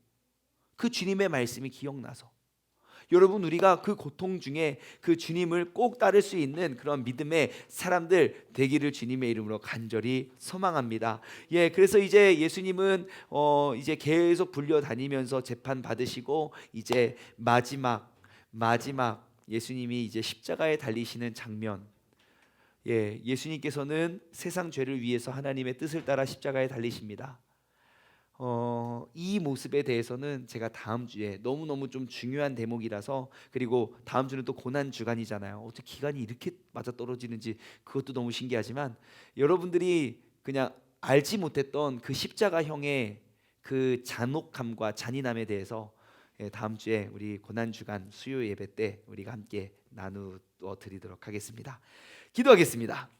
그 주님의 말씀이 기억나서. 여러분, 우리가 그 고통 중에 그 주님을 꼭 따를 수 있는 그런 믿음의 사람들 되기를 주님의 이름으로 간절히 소망합니다. 그래서 이제 예수님은 이제 계속 불려다니면서 재판 받으시고, 이제 마지막 예수님이 이제 십자가에 달리시는 장면. 예수님께서는 세상 죄를 위해서 하나님의 뜻을 따라 십자가에 달리십니다. 이 모습에 대해서는 제가 다음 주에 너무너무 좀 중요한 대목이라서, 그리고 다음 주는 또 고난 주간이잖아요. 어떻게 기간이 이렇게 맞아 떨어지는지 그것도 너무 신기하지만, 여러분들이 그냥 알지 못했던 그 십자가형의 그 잔혹함과 잔인함에 대해서 다음 주에 우리 고난 주간 수요 예배 때 우리가 함께 나누어 드리도록 하겠습니다. 기도하겠습니다.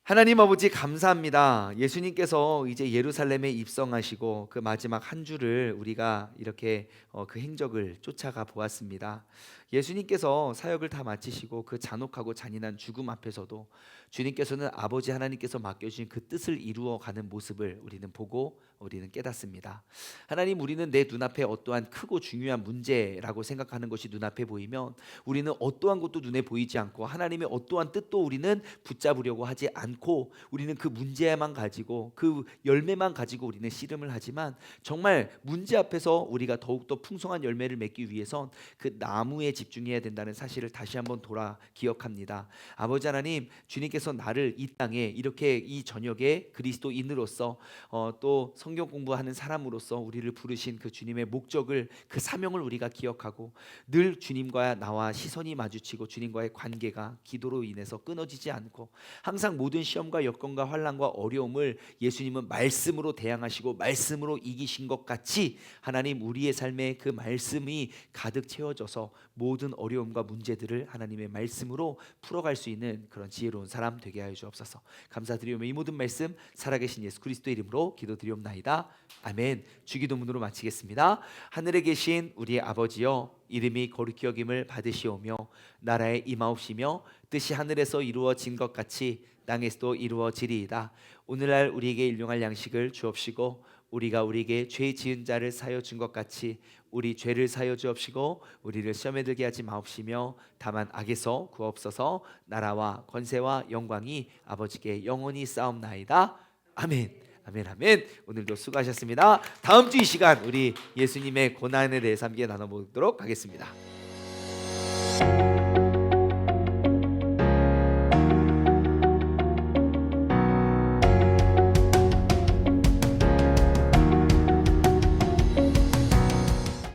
하나님 아버지, 감사합니다. 예수님께서 이제 예루살렘에 입성하시고 그 마지막 한 주를 우리가 이렇게 그 행적을 쫓아가 보았습니다. 예수님께서 사역을 다 마치시고 그 잔혹하고 잔인한 죽음 앞에서도 주님께서는 아버지 하나님께서 맡겨주신 그 뜻을 이루어가는 모습을 우리는 보고 우리는 깨닫습니다. 하나님, 우리는 내 눈앞에 어떠한 크고 중요한 문제라고 생각하는 것이 눈앞에 보이면 우리는 어떠한 것도 눈에 보이지 않고 하나님의 어떠한 뜻도 우리는 붙잡으려고 하지 않고, 우리는 그 문제만 가지고 그 열매만 가지고 우리는 씨름을 하지만, 정말 문제 앞에서 우리가 더욱더 풍성한 열매를 맺기 위해선 그 나무에 집중해야 된다는 사실을 다시 한번 돌아 기억합니다. 아버지 하나님, 주님께서 나를 이 땅에 이렇게 이 저녁에 그리스도인으로서 또 성경 공부하는 사람으로서 우리를 부르신 그 주님의 목적을, 그 사명을 우리가 기억하고 늘 주님과 나와 시선이 마주치고 주님과의 관계가 기도로 인해서 끊어지지 않고, 항상 모든 시험과 여건과 환난과 어려움을 예수님은 말씀으로 대항하시고 말씀으로 이기신 것 같이, 하나님, 우리의 삶에 그 말씀이 가득 채워져서 모든 어려움과 문제들을 하나님의 말씀으로 풀어갈 수 있는 그런 지혜로운 사람 되게 하여 주옵소서. 감사드리오며 이 모든 말씀 살아계신 예수 그리스도의 이름으로 기도드리옵나이다. 아멘. 주기도문으로 마치겠습니다. 하늘에 계신 우리의 아버지여, 이름이 거룩히 여김을 받으시오며 나라에 임하옵시며 뜻이 하늘에서 이루어진 것 같이 땅에서도 이루어지리이다. 오늘날 우리에게 일용할 양식을 주옵시고, 우리가 우리에게 죄 지은 자를 사여 준 것 같이 우리 죄를 사여 주옵시고, 우리를 시험에 들게 하지 마옵시며 다만 악에서 구하옵소서. 나라와 권세와 영광이 아버지께 영원히 싸움나이다. 아멘. 아멘, 아멘. 오늘도 수고하셨습니다. 다음 주 이 시간 우리 예수님의 고난에 대해서 함께 나눠보도록 하겠습니다.